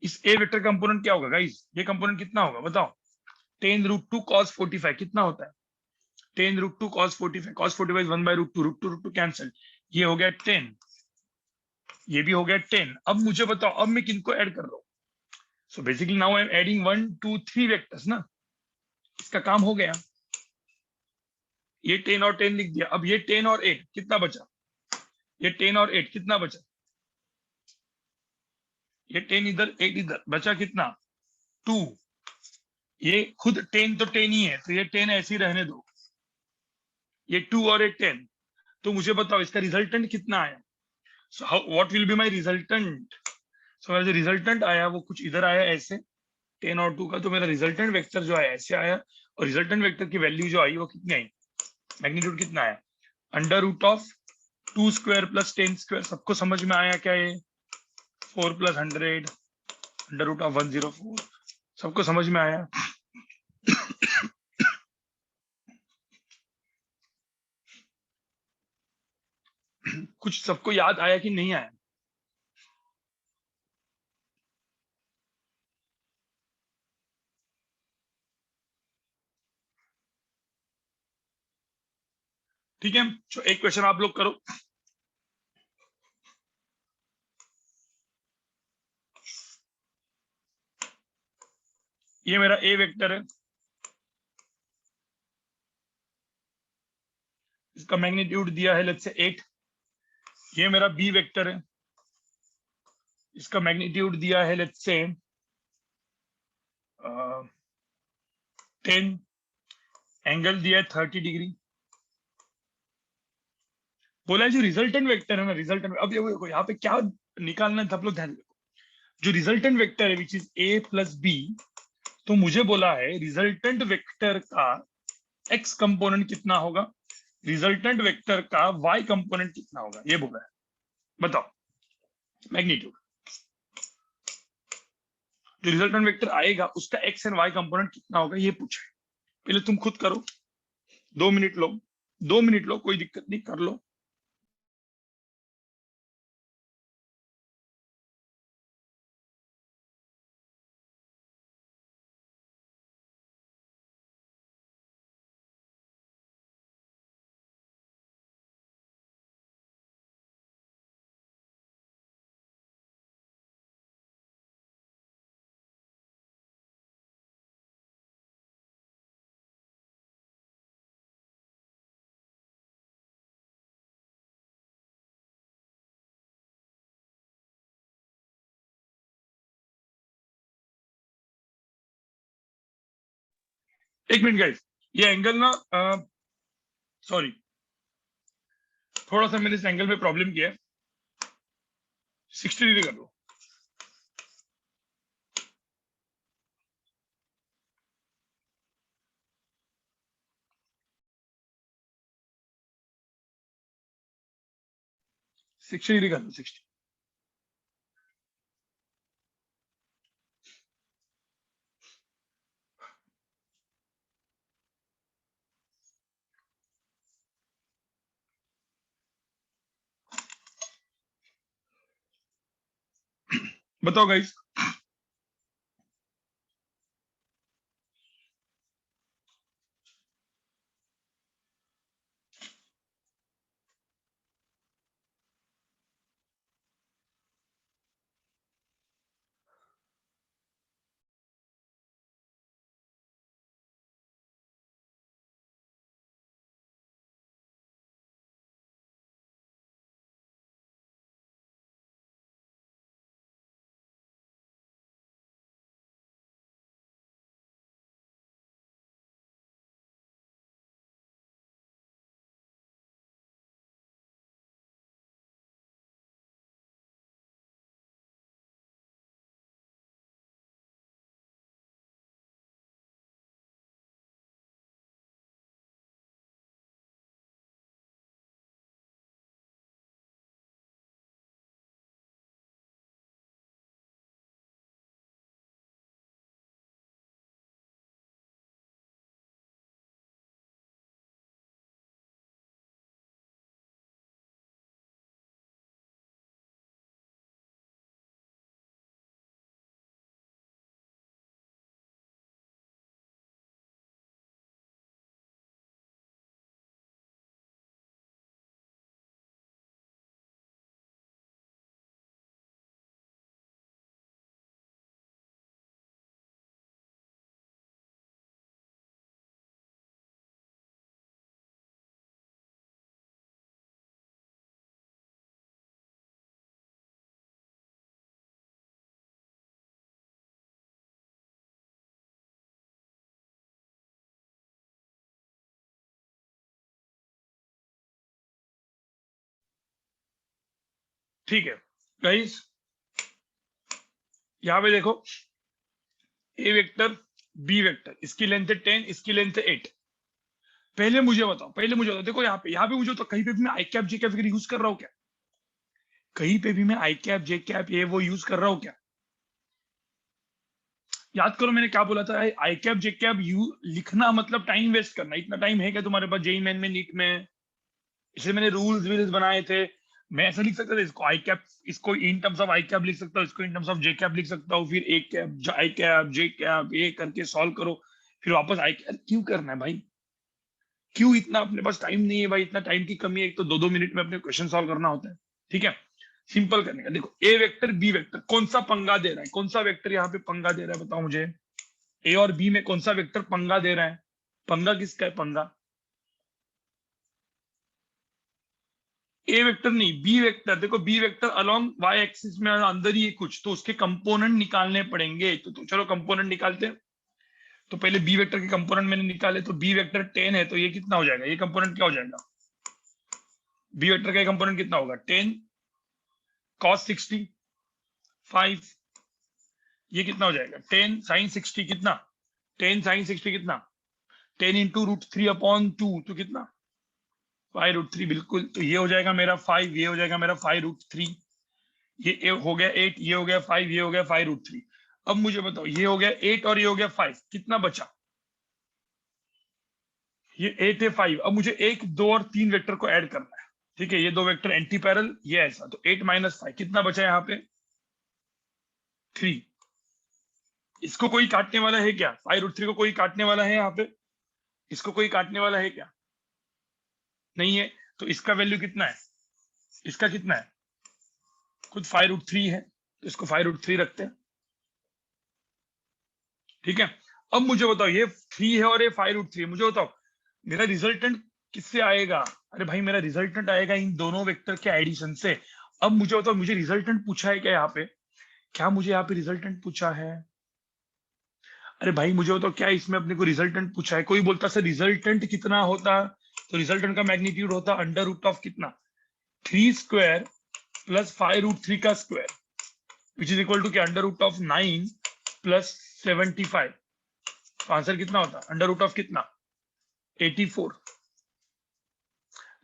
इस ए वेक्टर का कंपोनेंट क्या होगा गाइस? ये कंपोनेंट कितना होगा बताओ? 10 रूट 2 cos 45 कितना होता है? 10 root 2 cos 45, cos 45 is 1 by root 2, root two cancel. ये हो गया 10, ये भी हो गया 10। अब मुझे बताओ, अब मैं किनको ऐड कर रहा हूँ? So basically now I am adding 1 2 3 vectors ना। इसका काम हो गया। ये 10 और 10 लिख दिया। अब ये 10 और 8 कितना बचा? ये 10 और 8 कितना बचा? ये 10 इधर 8 इधर, बचा कितना? 2। ये खुद 10 तो 10 ही है, तो ये 10 ऐसे ही रहने दो। ये 2 और ये 10। तो मुझे बताओ इसका रिजल्टेंट कितना आया? So what will be my resultant? सो मेरा जो रिजल्टेंट आया वो कुछ इधर आया ऐसे, 10 और 2 का। तो मेरा रिजल्टेंट वेक्टर जो आया ऐसे आया। और रिजल्टेंट वेक्टर की वैल्यू जो आई वो कितनी आई? मैग्नीट्यूड कितना आया? Under root of 2 square plus 10 square. सबको समझ में आया क्या ये? 4 प्लस 100 अंडर रूट ऑफ 104। सबको समझ में आया? कुछ सबको याद आया कि नहीं आया? ठीक है, तो एक क्वेश्चन आप लोग करो। ये मेरा ए वेक्टर है, इसका मैग्नीट्यूड दिया है लेट्स से 8। ये मेरा बी वेक्टर है, इसका मैग्नीट्यूड दिया है लेट्स से 10। एंगल दिया है 30 डिग्री। बोला है जो रिजल्टेंट वेक्टर है ना, रिजल्टेंट, अब ये देखो यहाँ पे क्या निकालना है, सब लोग ध्यान देखो। जो रिजल्टेंट वेक्टर है which is A plus B, तो मुझे बोला है रिजल्टेंट वेक्टर का एक्स कंपोनेंट कितना होगा, रिजल्टेंट वेक्टर का वाई कंपोनेंट कितना होगा, ये बोला है। बताओ मैग्नीट्यूड। जो रिजल्टेंट वेक्टर आएगा उसका एक्स एंड वाई कंपोनेंट कितना होगा ये पूछा है। पहले तुम खुद करो, 2 मिनट लो, 2 मिनट लो, कोई दिक्कत नहीं, कर लो। एक मिनट गाइस, ये एंगल ना सॉरी, थोड़ा सा मैंने इस एंगल में प्रॉब्लम किया है, 60 डिग्री कर लो। सिक्सटी डिग्री कर लो, 60। बताओ गाइस, ठीक है गाइस, यहाँ पे देखो, ए वेक्टर, बी वेक्टर, इसकी लेंथ है 10, इसकी लेंथ है 8। पहले मुझे बताओ, देखो यहाँ पे मुझे तो कहीं पे भी मैं आई कैप जे कैप यूज कर रहा हूँ क्या? कहीं पे भी मैं आई कैप जे कैप ये वो यूज कर रहा हूँ क्या? याद करो मैंने क्या बोला था, आई कैप जे कैप यू लिखना मतलब टाइम वेस्ट करना। इतना टाइम है क्या तुम्हारे पास जेई मेन में, नीट में? इसलिए मैंने रूल्स वील्स बनाए थे। मैं ऐसा लिख सकता था, इसको आई कैप, इसको in terms of I cap लिख सकता हूँ, इसको in terms of J cap लिख सकता हूँ, फिर A cap, I cap, J cap, ये करके सॉल्व करो, फिर वापस आई कैप। क्यों करना है भाई? क्यों? इतना अपने पास टाइम नहीं है भाई, इतना टाइम की कमी है। एक तो 2-2 मिनट में अपने क्वेश्चन सॉल्व करना होता है। ठीक है, सिंपल करने का। देखो, ए वेक्टर बी वेक्टर कौन सा पंगा दे रहा है, कौन सा वेक्टर यहाँ पे पंगा दे रहा है, बताओ मुझे। ए और बी में कौन सा वेक्टर पंगा दे रहा है? पंगा किसका है? पंगा ए वेक्टर नहीं, बी वेक्टर। देखो, B vector along Y axis में अंदर ही है कुछ, तो उसके कंपोनेंट निकालने पड़ेंगे। तो चलो कंपोनेंट निकालते हैं। तो पहले बी वेक्टर के कंपोनेंट मैंने निकाले, तो बी वेक्टर 10 है, तो ये कितना हो जाएगा? ये कंपोनेंट क्या हो जाएगा? बी वेक्टर का कंपोनेंट कितना होगा? 10 cos 60 5। ये कितना हो जाएगा? 10 sin 60 कितना? 10 sin 60 कितना? 10 इंटू √3/2, तो कितना? 5√3। बिल्कुल, तो ये हो जाएगा मेरा 5, ये हो जाएगा मेरा 5√3। ये हो गया 8, ये हो गया 5, ये हो गया 5√3। अब मुझे बताओ, ये हो गया 8 और ये हो गया 5, कितना बचा? ये 8 है, 5। अब मुझे 1, 2 और 3 वेक्टर को ऐड करना है। ठीक है, ये दो वेक्टर एंटी पैरल, ये ऐसा, तो 8 - 5 कितना बचा यहाँ पे? 3। इसको कोई काटने वाला है क्या? 5√3 को कोई काटने वाला है यहाँ पे? इसको कोई काटने वाला है क्या? नहीं है। तो इसका वैल्यू कितना है? इसका कितना है? खुद 5√3 है, तो इसको 5√3 रखते हैं। ठीक है, अब मुझे बताओ, ये 3 है और ये 5√3, मुझे बताओ मेरा रिजल्टेंट किससे आएगा? अरे भाई, मेरा रिजल्टेंट आएगा इन दोनों वेक्टर के एडिशन से। अब मुझे बताओ, मुझे रिजल्टेंट पूछा है क्या यहाँ पे? क्या मुझे यहाँ पे रिजल्टेंट पूछा है? अरे भाई मुझे बताओ क्या इसमें अपने को रिजल्टेंट पूछा है? कोई बोलता सर रिजल्टेंट कितना होता, तो रिजल्टेंट का मैग्नीट्यूड होता अंडर रूट ऑफ कितना, 3 स्क्वायर प्लस 5√3 का square, which is equal to क्या, अंडर रूट ऑफ 9 प्लस 75। तो आंसर कितना होता, अंडर रूट ऑफ कितना, 84।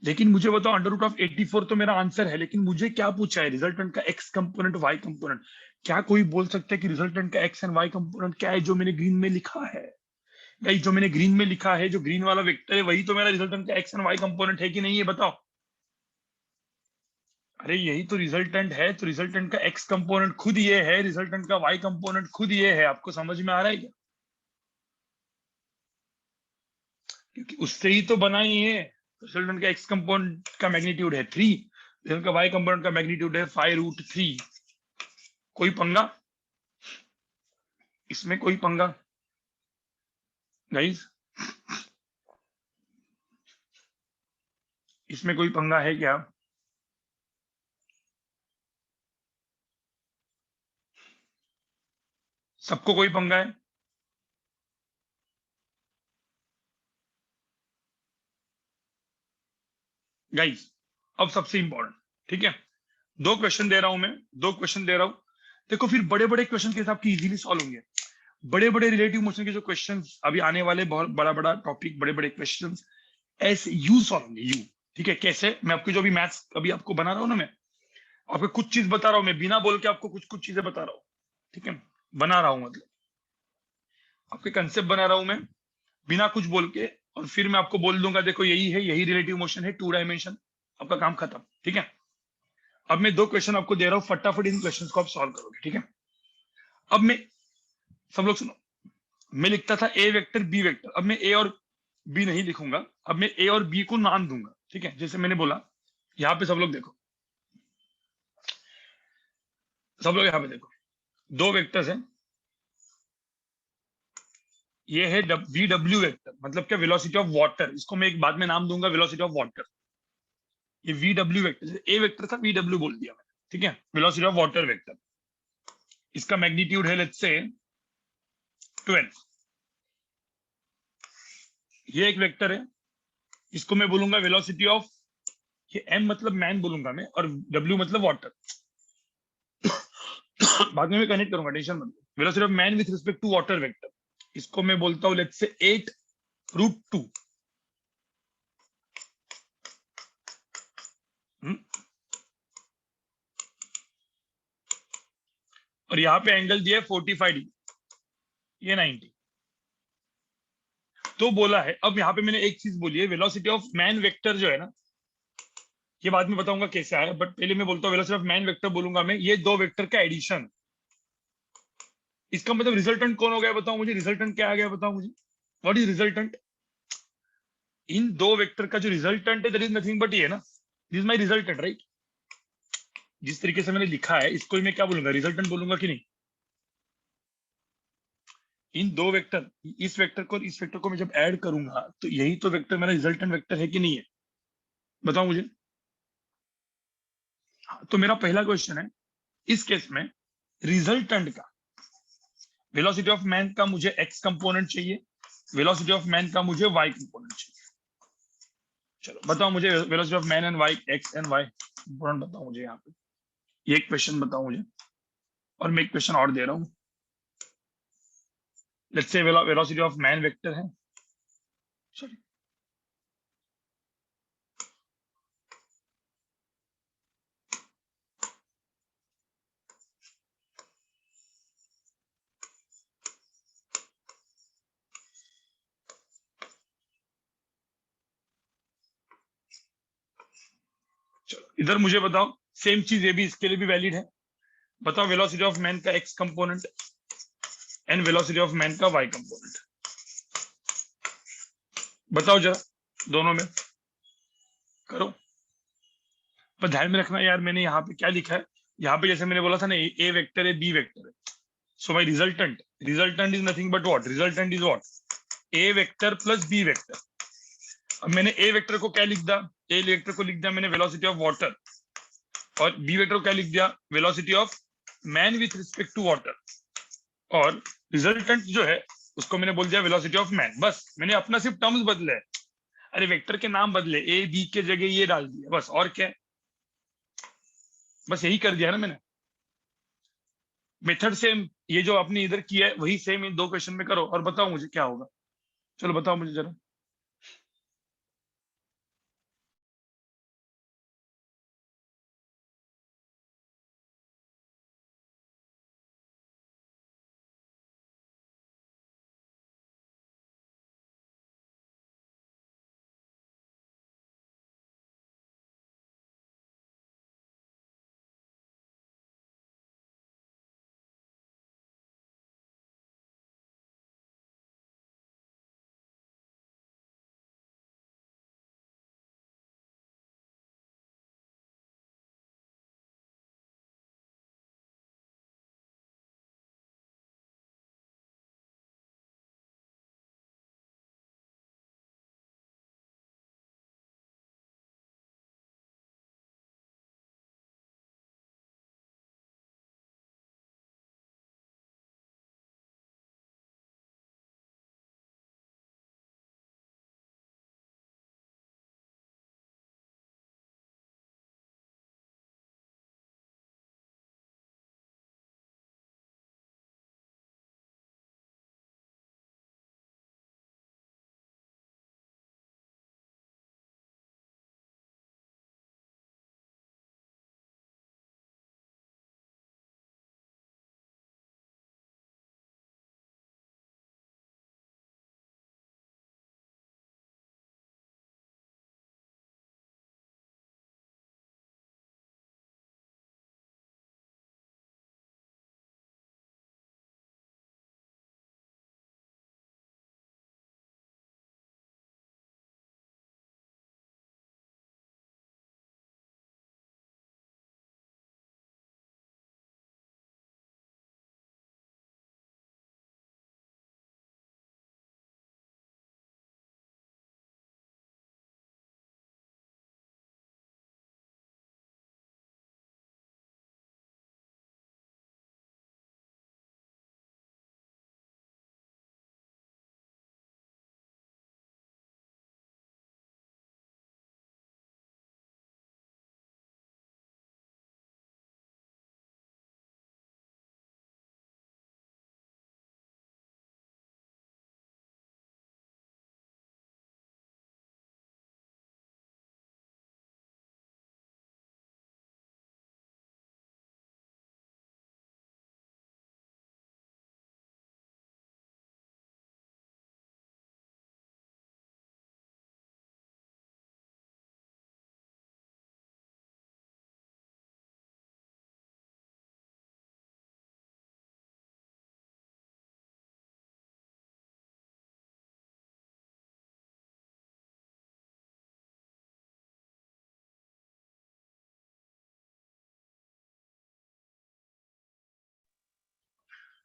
लेकिन मुझे बताओ अंडर रूट ऑफ 84 तो मेरा आंसर है, लेकिन मुझे क्या पूछा है, रिजल्टेंट का एक्स कंपोनेंट वाई कंपोनेंट। क्या कोई बोल सकता है कि रिजल्टेंट का एक्स एंड वाई कंपोनेंट क्या है जो मैंने ग्रीन में लिखा है? भाई जो मैंने ग्रीन में लिखा है, जो ग्रीन वाला वेक्टर है, वही तो मेरा रिजल्टेंट का एक्स एंड वाई कंपोनेंट है कि नहीं, है बताओ। अरे यही तो रिजल्टेंट है, तो रिजल्टेंट का एक्स कंपोनेंट खुद ये है, रिजल्टेंट का वाई कंपोनेंट खुद ये है। आपको समझ में आ रहा है क्या? क्योंकि उससे ही तो बना ही है। रिजल्टेंट का एक्स कंपोनेंट का मैग्नीट्यूड है 3, रिजल्टेंट का वाई कंपोनेंट का मैग्नीट्यूड है 5√3। कोई पंगा इसमें, कोई पंगा गाइस? इसमें कोई पंगा है क्या? सबको कोई पंगा है? गाइस अब सबसे इंपॉर्टेंट, ठीक है, दो क्वेश्चन दे रहा हूं मैं, दो क्वेश्चन दे रहा हूं। देखो फिर बड़े बड़े क्वेश्चन के हिसाब की इजीली सॉल्व होंगे। बड़े बड़े रिलेटिव मोशन के जो क्वेश्चंस अभी आने वाले, बहुत बड़ा बड़ा टॉपिक, बड़े बड़े क्वेश्चंस ऐसे यू सॉल्व होंगे, यू। ठीक है, कैसे? मैं आपकी जो भी मैथ्स अभी आपको बना रहा हूं ना, मैं आपको कुछ चीज बता रहा हूं, मैं बिना बोल के आपको कुछ कुछ चीजें बता रहा हूं। ठीक है, बना रहा हूं, मतलब आपके कंसेप्ट बना रहा हूं मैं बिना कुछ बोल के, और फिर मैं आपको बोल दूंगा देखो यही है, यही रिलेटिव मोशन है, 2 डायमेंशन, आपका काम खत्म। ठीक है, अब मैं दो क्वेश्चन आपको दे रहा हूं, फटाफट इन क्वेश्चंस को आप सॉल्व करोगे। ठीक है, अब मैं, सब लोग सुनो, मैं लिखता था ए वेक्टर बी वेक्टर, अब मैं ए और बी नहीं लिखूंगा, अब मैं ए और बी को नाम दूंगा। ठीक है, जैसे मैंने बोला, यहाँ पे सब लोग देखो, सब लोग यहाँ पे देखो, दो वेक्टर्स हैं, ये है वी डब्ल्यू वेक्टर, मतलब क्या, वेलोसिटी ऑफ वाटर, इसको मैं एक बाद में नाम दूंगा वेलोसिटी ऑफ वाटर। ये वी डब्ल्यू वेक्टर, ए वेक्टर था, वी डब्ल्यू बोल दिया मैंने। ठीक है, वेलोसिटी ऑफ वाटर वेक्टर, इसका मैग्नीट्यूड है लेट्स से 12। ये एक वेक्टर है, इसको मैं बोलूंगा वेलोसिटी ऑफ, ये एम मतलब मैन बोलूंगा मैं, और डब्ल्यू मतलब वाटर। बाद में मैं कनेक्ट करूंगा, टेंशन मत लो। Velocity of man with respect to water vector, इसको मैं बोलता हूं लेट्स से 8√2। और यहाँ पे एंगल दिया है 45°, ये 90। तो बोला है, अब यहाँ पे मैंने एक चीज बोली है, वेलोसिटी ऑफ मैन वेक्टर जो है ना, ये बाद में बताऊंगा कैसे आया, बट पहले मैं बोलता हूँ वेलोसिटी ऑफ मैन वेक्टर बोलूंगा मैं, ये दो वेक्टर का एडिशन। इसका मतलब रिजल्टेंट कौन हो गया बताओ मुझे, रिजल्टेंट क्या आ गया बताओ मुझे, व्हाट इज रिजल्टेंट? इन दो वेक्टर का जो रिजल्टेंट है दैट इज नथिंग बट ये ना, this is my resultant, right? जिस तरीके से मैंने लिखा है इसको ही मैं क्या बोलूंगा, रिजल्टेंट बोलूंगा कि नहीं? इन दो वेक्टर, इस वेक्टर को और इस वेक्टर को मैं जब ऐड करूंगा तो यही तो वेक्टर मेरा रिजल्टेंट वेक्टर है कि नहीं है, बताओ मुझे। तो मेरा पहला क्वेश्चन है, इस केस में रिजल्टेंट का, वेलोसिटी ऑफ मैन का मुझे एक्स कंपोनेंट चाहिए, वेलोसिटी ऑफ मैन का मुझे वाई कंपोनेंट चाहिए। चलो बताओ मुझे velocity of man and Y, X and Y component बताओ मुझे यहाँ पे, ये एक क्वेश्चन बताओ मुझे। और मैं एक क्वेश्चन और दे रहा हूँ, let's say velocity of man vector है, सॉरी, चलो इधर मुझे बताओ, सेम चीज ये भी इसके लिए भी वैलिड है। बताओ वेलोसिटी ऑफ मैन का X component and velocity of man का वाई कंपोनेंट, बताओ जरा, दोनों में करो। पर ध्यान में रखना यार, मैंने यहाँ पे क्या लिखा है, यहाँ पे जैसे मैंने बोला था ना, ए वेक्टर है बी वेक्टर है, so my resultant, resultant is nothing but what, resultant is what, A vector plus B vector. अब मैंने ए वेक्टर को क्या लिख दिया, ए वेक्टर को लिख दिया मैंने वेलोसिटी ऑफ वाटर, और बी वेक्टर को क्या लिख दिया, velocity of man with respect to water. और रिजल्टेंट जो है उसको मैंने बोल दिया वेलोसिटी ऑफ मैन, बस मैंने अपना सिर्फ टर्म्स बदले, अरे वेक्टर के नाम बदले, ए बी के जगह ये डाल दिया बस, और क्या है, बस यही कर दिया ना मैंने। मेथड सेम, ये जो आपने इधर किया है वही सेम इन 2 क्वेश्चन में करो और बताओ मुझे क्या होगा। चलो बताओ मुझे जरा।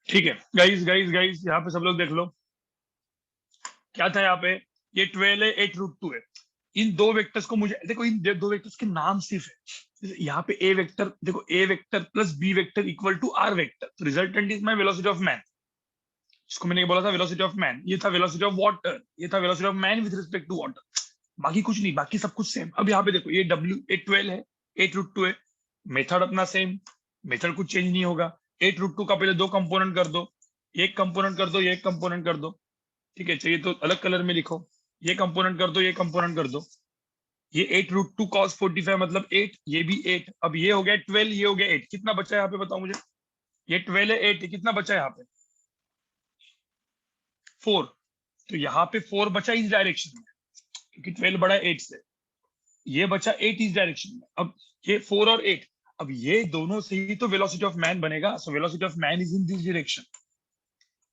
ठीक है गाइस गाइस गाइस, यहाँ पे सब लोग देख लो क्या था यहाँ पे। ये 12 है, 8√2 है। इन 2 वेक्टर्स को मुझे देखो, इन 2 वेक्टर्स के नाम सिर्फ है। जैसे यहाँ पे ए वेक्टर देखो, A vector plus B vector equal to R vector, तो resultant is my velocity of man. इसको मैंने बोला था वेलोसिटी ऑफ मैन, ये था वेलोसिटी ऑफ वाटर, ये था velocity of man with respect to water. बाकी कुछ नहीं, बाकी सब कुछ सेम। अब यहाँ पे देखो, ये डब्ल्यू 812 है, 8√2 है, मेथड अपना सेम, मेथड कुछ चेंज नहीं होगा। 8√2 का पहले 2 कंपोनेंट कर दो, एक कंपोनेंट कर दो, ये एक कंपोनेंट कर दो, ठीक है। चाहिए तो अलग कलर में लिखो, ये कंपोनेंट कर दो, ये कंपोनेंट कर दो। ये 8√2 cos 45 मतलब 8, ये भी 8। अब ये हो गया 12, ये हो गया 8, कितना बचा है यहाँ पे बताओ मुझे। ये 12 है, 8 है, कितना बचा है यहाँ पे 4। तो यहाँ पे 4 बचा इस डायरेक्शन में, क्योंकि 12 बड़ा है 8 से। ये बचा 8 इस डायरेक्शन में। अब ये 4 और 8, अब ये दोनों से ही तो वेलोसिटी ऑफ मैन बनेगा। सो velocity of man is in this direction.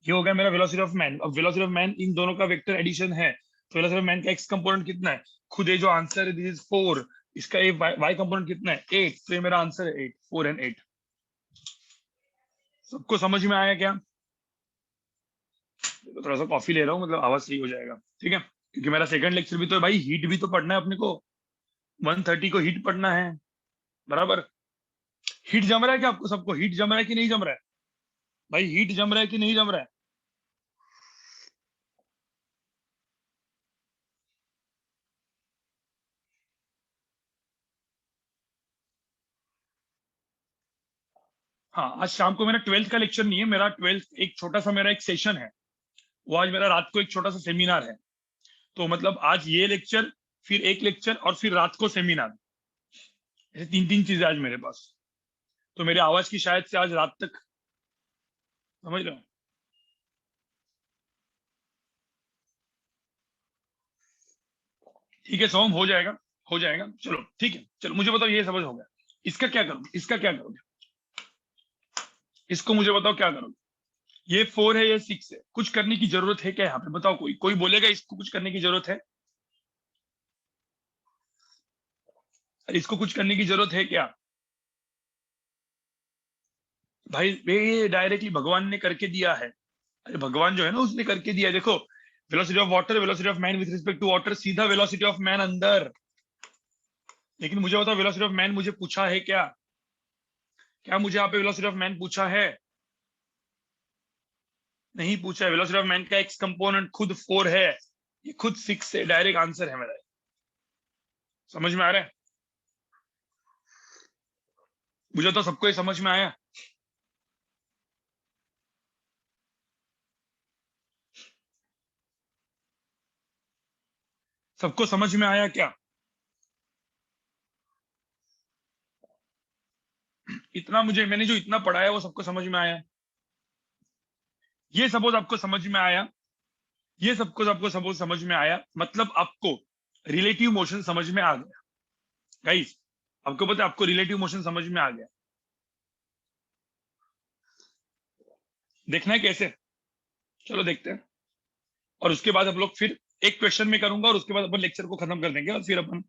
ये हो गया मेरा वेलोसिटी ऑफ मैन। अब वेलोसिटी ऑफ मैन इन दोनों का वेक्टर एडिशन है, तो वेलोसिटी ऑफ मैन का एक्स कंपोनेंट कितना है, खुद ये जो आंसर है दिस इज 4, इसका ये वाई कंपोनेंट कितना है 8, तो ये मेरा आंसर है 8, 4 एंड 8। सबको समझ में आया क्या। तो थोड़ा सा कॉफी ले रहा हूँ, मतलब आवाज सही हो जाएगा, ठीक है। क्योंकि मेरा सेकंड लेक्चर भी तो है भाई, हीट भी तो पढ़ना है अपने को, 130 को हीट पढ़ना है, बराबर। हीट जम रहा है क्या आपको सबको, हीट जम रहा है कि नहीं जम रहा है भाई, हीट जम रहा है कि नहीं जम रहा है। हाँ, आज शाम को मेरा 12th का लेक्चर नहीं है, मेरा 12th एक छोटा सा मेरा एक सेशन है, वो आज मेरा रात को एक छोटा सा सेमिनार है। तो मतलब आज ये लेक्चर, फिर एक लेक्चर और फिर रात को सेमिनार, ऐसे 3 चीजें आज मेरे पास। तो मेरी आवाज की शायद से आज रात तक, समझ रहे हो? ठीक है सोम, हो जाएगा, हो जाएगा, चलो ठीक है। चलो मुझे बताओ, ये समझ हो गया, इसका क्या करोगे, इसका क्या करोगे, इसको मुझे बताओ क्या करोगे। ये 4 है, ये 6 है, कुछ करने की जरूरत है क्या यहाँ पे? बताओ, कोई कोई बोलेगा इसको कुछ करने की जरूरत है? इसको कुछ करने की जरूरत है क्या? भाई ये डायरेक्टली भगवान ने करके दिया है। अरे भगवान जो है ना, उसने करके दिया है। देखो, velocity of water, velocity of man with respect to water, सीधा वेलोसिटी ऑफ मैन अंदर। लेकिन मुझे बताओ, वेलोसिटी ऑफ मैन मुझे पूछा है क्या? क्या मुझे यहाँ पे वेलोसिटी ऑफ मैन पूछा है? नहीं पूछा है। वेलोसिटी ऑफ मैन का एक्स कंपोनेंट खुद 4 है, ये खुद 6 है। डायरेक्ट आंसर है मेरा। समझ में आ रहा है? मुझे तो सबको ये समझ में आया। सबको समझ में आया क्या? इतना मुझे, मैंने जो इतना पढ़ाया वो सबको समझ में आया? ये सपोज आपको समझ में आया, ये सबको सबको सपोज समझ में आया, मतलब आपको रिलेटिव मोशन समझ में आ गया। गाइस, आपको पता है, आपको रिलेटिव मोशन समझ में आ गया। देखना है कैसे? चलो देखते हैं। और उसके बाद हम लोग फिर एक क्वेश्चन में करूंगा, और उसके बाद अपन लेक्चर को खत्म कर देंगे, और फिर अपन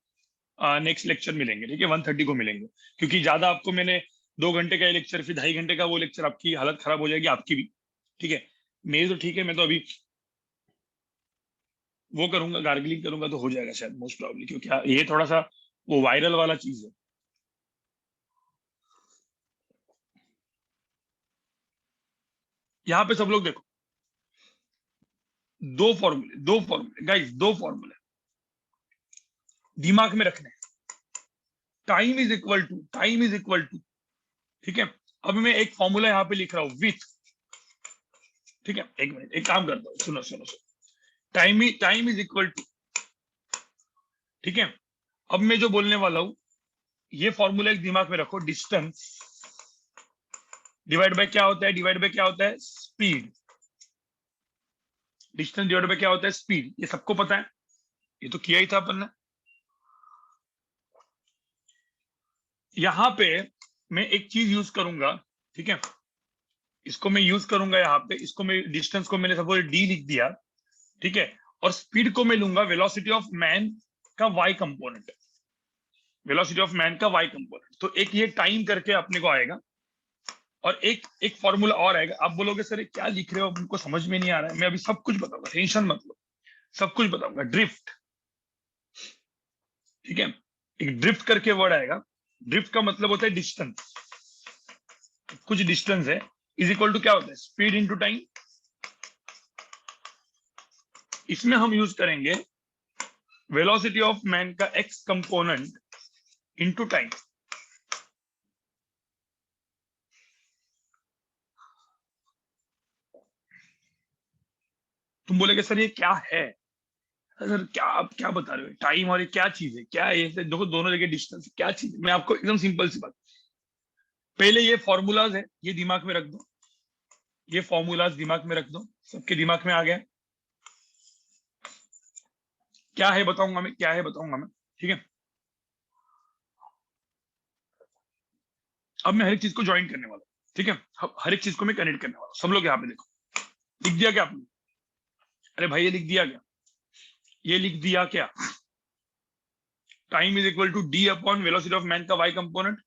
नेक्स्ट लेक्चर मिलेंगे, ठीक है? 1:30 को मिलेंगे। क्योंकि ज्यादा आपको मैंने 2 घंटे का ये लेक्चर, फिर 2.5 घंटे का वो लेक्चर, आपकी हालत खराब हो जाएगी, आपकी भी। ठीक है? मेरी तो ठीक है, मैं तो अभी वो करूंगा, गार्गलिंग करूंगा, तो हो जाएगा शायद, मोस्ट प्रॉब्ली, क्योंकि ये थोड़ा सा वो वायरल वाला चीज है। यहाँ पे सब लोग देखो, दो फॉर्मूले गाइस, दो फॉर्मूले दिमाग में रखने हैं। टाइम इज इक्वल टू, ठीक है? अब मैं एक फॉर्मूला यहाँ पे लिख रहा हूँ, विथ, ठीक है? एक मिनट, एक काम करता हूँ, सुनो सुनो सुनो। टाइम इज इक्वल टू, ठीक है? अब मैं जो बोलने वाला हूँ, ये फॉर्मूला एक दिमाग में रखो, डिस्टेंस डिवाइड बाय क्या होता है, डिवाइड बाय क्या होता है, स्पीड। डिस्टेंस डिवाइड बाय क्या होता है, स्पीड। ये सबको पता है, ये तो किया ही था अपन ने। यहाँ पे मैं एक चीज यूज करूंगा, ठीक है? इसको मैं यूज करूंगा यहाँ पे, इसको मैं, डिस्टेंस को मैंने सपोज डी लिख दिया, ठीक है? और स्पीड को मैं लूंगा वेलोसिटी ऑफ मैन का Y component, velocity of man का वाई कंपोनेंट। तो एक ये टाइम करके अपने को आएगा, और एक एक फॉर्मूला और आएगा। आप बोलोगे सर ये क्या लिख रहे हो, हमको समझ में नहीं आ रहा है। मैं अभी सब कुछ बताऊंगा, टेंशन मत लो, सब कुछ बताऊंगा। ड्रिफ्ट, ठीक है? एक ड्रिफ्ट करके वर्ड आएगा। ड्रिफ्ट का मतलब होता है डिस्टेंस, कुछ डिस्टेंस है, इज इक्वल टू क्या होता है, स्पीड इंटू टाइम। इसमें हम यूज करेंगे वेलोसिटी ऑफ मैन का एक्स कंपोनेंट इंटू टाइम। तुम बोलेगे सर ये क्या है? सर क्या, आप क्या बता रहे हो, टाइम और ये क्या चीज है, क्या है ये? देखो दोनों जगह डिस्टेंस, क्या चीज है? मैं आपको एकदम सिंपल सी बात, पहले ये फॉर्मूलाज है, ये दिमाग में रख दो, ये फॉर्मूलाज दिमाग में रख दो। सबके दिमाग में आ गया? क्या है बताऊंगा मैं, क्या है बताऊंगा मैं, ठीक है? अब मैं हर एक चीज को ज्वाइन करने वाला हूं, ठीक है? हर एक चीज को मैं कनेक्ट करने वाला हूं। सब लोग यहाँ पे देखो, लिख दिया क्या आपने? अरे भाई, ये लिख दिया क्या? ये लिख दिया क्या? Time is equal to D upon velocity of man का Y component,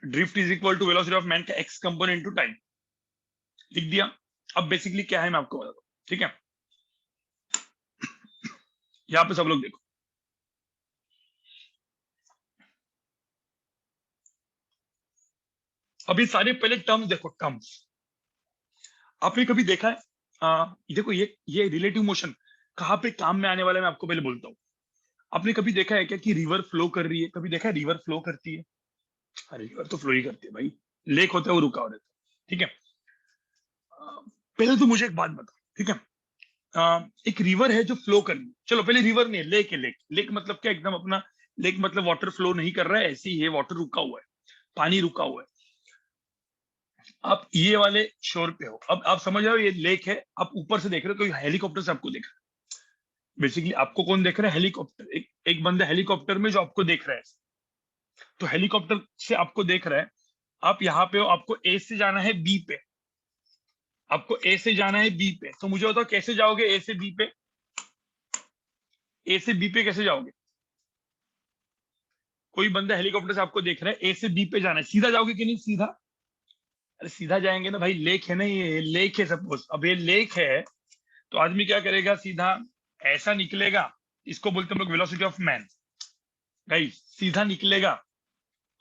drift is equal to velocity of man का एक्स कंपोनेंट इनटू टाइम। लिख दिया। अब बेसिकली क्या है मैं आपको बताता हूँ, ठीक है? यहाँ पे सब लोग देखो, अभी सारे पहले टर्म्स देखो, टर्म्स। आपने कभी देखा है, देखो ये रिलेटिव मोशन कहाँ पे काम में आने वाला है, मैं आपको पहले बोलता हूँ। आपने कभी देखा है क्या कि रिवर फ्लो कर रही है? कभी देखा है रिवर फ्लो करती है? हाँ, रिवर तो फ्लो ही करती है भाई। लेक होता है वो रुका हुआ रहता है, ठीक है। पहले तो मुझे एक बात बता, ठीक है। एक रिवर है जो फ्लो कर रही है, चलो पहले रिवर नहीं है, लेक है। लेक लेक मतलब क्या, एकदम अपना लेक मतलब वाटर फ्लो नहीं कर रहा है, ऐसे ही है, वाटर रुका हुआ है, पानी रुका हुआ है। आप ये वाले शोर पे हो, अब आप समझ रहे हो ये लेक है, आप ऊपर से देख रहे हो, कोई हेलीकॉप्टर से आपको देख रहा है। बेसिकली आपको कौन देख रहा है? हेलीकॉप्टर, एक बंदा हेलीकॉप्टर में जो आपको देख रहा है। तो हेलीकॉप्टर से आपको देख रहा है, आप यहाँ पे हो, आपको ए से जाना है बी पे, आपको ए से जाना है बी पे। तो मुझे बताओ कैसे जाओगे ए से बी पे? ए से बी पे कैसे जाओगे? कोई बंदा हेलीकॉप्टर से आपको देख रहा है, ए से बी पे जाना है, सीधा जाओगे कि नहीं? सीधा? अरे सीधा जाएंगे ना भाई, लेक है ना, ये लेक है सपोज, अब ये लेक है, तो आदमी क्या करेगा? सीधा ऐसा निकलेगा, इसको बोलते हैं हम लोग वेलोसिटी ऑफ मैन। भाई सीधा निकलेगा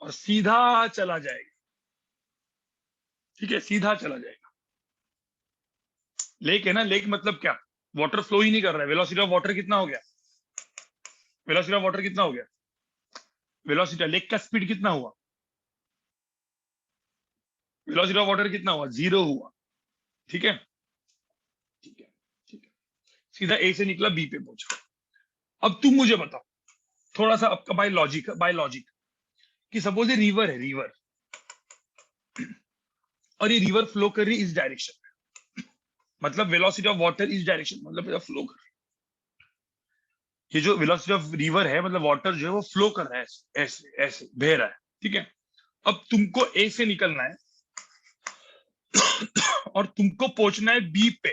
और सीधा चला जाएगा, ठीक है, सीधा चला जाएगा। लेक है ना, लेक मतलब क्या? वाटर फ्लो ही नहीं कर रहा है। वेलोसिटी ऑफ वाटर कितना हो गया? वेलोसिटी ऑफ वाटर कितना हो गया? वेलोसिटी लेक का स्पीड कितना हुआ? वेलोसिटी ऑफ वाटर कितना हुआ? 0 हुआ, ठीक है, ठीक है, ठीक है। सीधा ए से निकला, बी पे पहुंचा। अब तुम मुझे बताओ थोड़ा सा आपका बाय लॉजिक, कि सपोज ये रिवर है, रिवर, और ये रिवर फ्लो कर रही है इस डायरेक्शन में, मतलब वेलोसिटी ऑफ वाटर इस डायरेक्शन, मतलब फ्लो कर रही है। ये जो वेलोसिटी ऑफ रिवर है, मतलब वाटर जो है वो फ्लो कर रहा है, ऐसे ऐसे ऐसे बह रहा है, ठीक है। अब तुमको ए से निकलना है और तुमको पहुंचना है बी पे,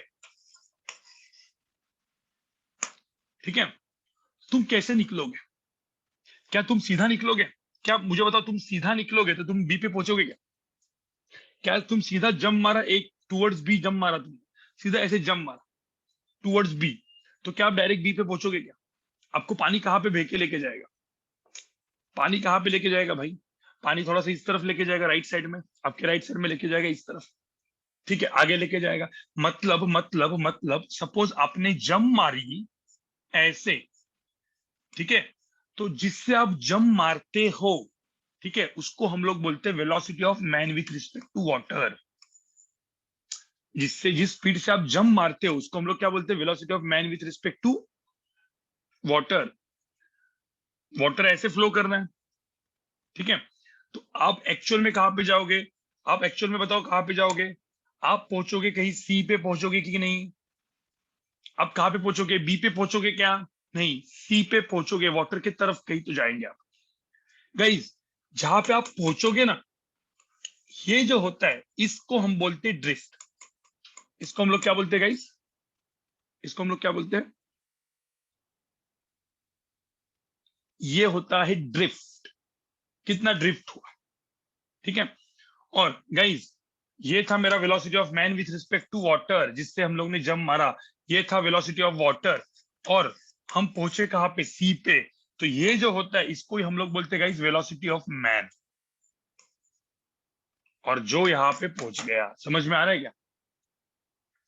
ठीक है। तुम कैसे निकलोगे? क्या तुम सीधा निकलोगे? क्या मुझे बताओ, तुम सीधा निकलोगे तो तुम बी पे पहुंचोगे क्या? क्या तुम सीधा जंप मारा, एक टूवर्ड्स बी जंप मारा तुमने, सीधा ऐसे जंप मारा टूवर्ड्स बी, तो क्या आप डायरेक्ट बी पे पहुंचोगे क्या? आपको पानी कहाँ पे बह के लेके जाएगा? पानी कहाँ पे लेके जाएगा भाई? पानी थोड़ा सा इस तरफ लेके जाएगा, राइट साइड में, आपके राइट साइड में लेके जाएगा इस तरफ, ठीक है, आगे लेके जाएगा। मतलब सपोज आपने जंप मारी ऐसे, ठीक है, तो जिससे आप जंप मारते हो, ठीक है, उसको हम लोग बोलते हैं velocity of man with respect to water. जिससे जिस स्पीड से आप जंप मारते हो उसको हम लोग क्या बोलते हैं? Velocity of man with respect to water. Water ऐसे फ्लो करना है, ठीक है। तो आप एक्चुअल में कहां पे जाओगे? आप एक्चुअल में बताओ कहां पे जाओगे? आप पहुंचोगे कहीं सी पे पहुंचोगे कि नहीं? आप कहां पे पहुंचोगे? बी पे पहुंचोगे क्या? नहीं, सी पे पहुंचोगे, वाटर की तरफ कहीं तो जाएंगे आप। गाइस, जहां पे आप पहुंचोगे ना, ये जो होता है इसको हम बोलते हैं ड्रिफ्ट। इसको हम लोग क्या बोलते हैं गाइस? इसको हम लोग क्या बोलते हैं? ये होता है ड्रिफ्ट। कितना ड्रिफ्ट हुआ, ठीक है। और गाइस, ये था मेरा velocity of man with respect to water, जिससे हम लोग ने जंप मारा। ये था वेलोसिटी ऑफ वाटर, और हम पहुंचे कहां पे? सी पे। तो ये जो होता है इसको ही हम लोग बोलते हैं गाइस वेलोसिटी ऑफ मैन। और जो यहाँ पे पहुंच गया, समझ में आ रहा है क्या?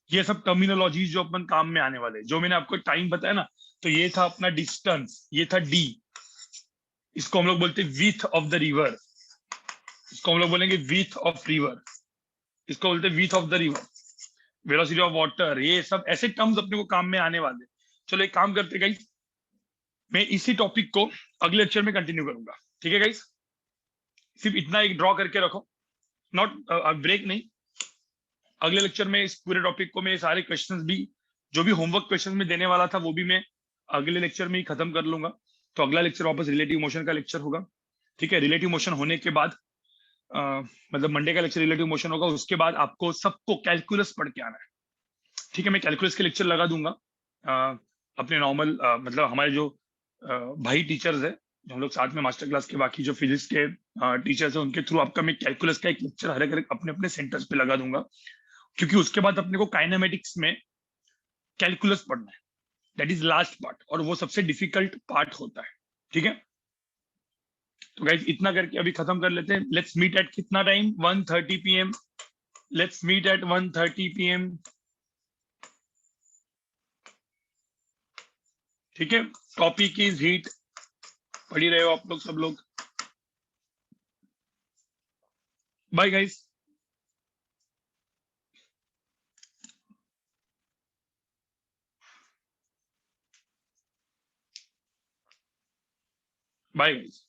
ये सब टर्मिनोलॉजी जो अपन काम में आने वाले, जो मैंने आपको टाइम बताया ना, तो ये था अपना डिस्टेंस, ये था डी, इसको हम लोग बोलते हैं विथ ऑफ द रिवर, इसको हम लोग बोलेंगे विथ ऑफ रिवर, इसको बोलते हैं width of the river, velocity of water. ये सब ऐसे टर्म्स अपने को काम में आने वाले। चलो एक काम करते गाइस, मैं इसी टॉपिक को अगले लेक्चर में कंटिन्यू करूंगा, ठीक है गाइस। सिर्फ इतना एक ड्रॉ करके रखो, नॉट ब्रेक नहीं। अगले लेक्चर में इस पूरे टॉपिक को मैं सारे क्वेश्चंस भी, जो भी होमवर्क क्वेश्चंस में देने वाला था वो भी मैं अगले लेक्चर में ही खत्म कर लूंगा। तो अगला लेक्चर वापस रिलेटिव मोशन का लेक्चर होगा, ठीक है। रिलेटिव मोशन होने के बाद मतलब मंडे का लेक्चर रिलेटिव मोशन होगा, उसके बाद आपको सबको कैलकुलस पढ़ के आना है, ठीक है। मैं कैलकुलस के लेक्चर लगा दूंगा अपने नॉर्मल मतलब हमारे जो भाई टीचर्स है, जो हम लोग साथ में मास्टर क्लास के, बाकी जो फिजिक्स के टीचर्स है, उनके थ्रू आपका मैं कैलकुलस का एक लेक्चर हर एक अपने अपने सेंटर्स पे लगा दूंगा, क्योंकि उसके बाद अपने को काइनेमेटिक्स में कैलकुलस पढ़ना है। दैट इज लास्ट पार्ट, और वो सबसे डिफिकल्ट पार्ट होता है, ठीक है। तो गाइस इतना करके अभी खत्म कर लेते हैं। लेट्स मीट एट कितना time? 1:30 PM। Let's meet at 1:30 PM, ठीक है। टॉपिक इज हीट, पढ़ी रहे हो आप लोग सब लोग? Bye guys, bye guys.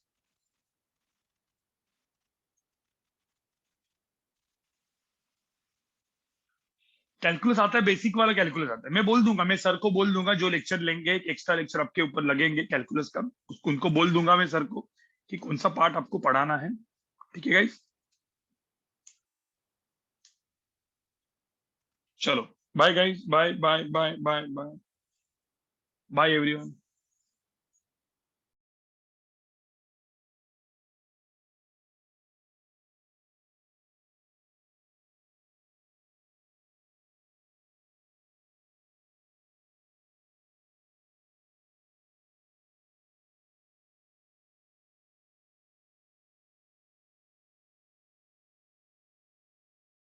Calculus आता है, बेसिक वाला कैलकुलस आता है, मैं बोल दूंगा, मैं सर को बोल दूंगा जो लेक्चर लेंगे, एक एक्स्ट्रा लेक्चर आपके ऊपर लगेंगे कैलकुलस का, उनको बोल दूंगा मैं सर को कि कौन सा पार्ट आपको पढ़ाना है। ठीक है गाइस, चलो bye guys, bye bye bye bye bye, bye everyone.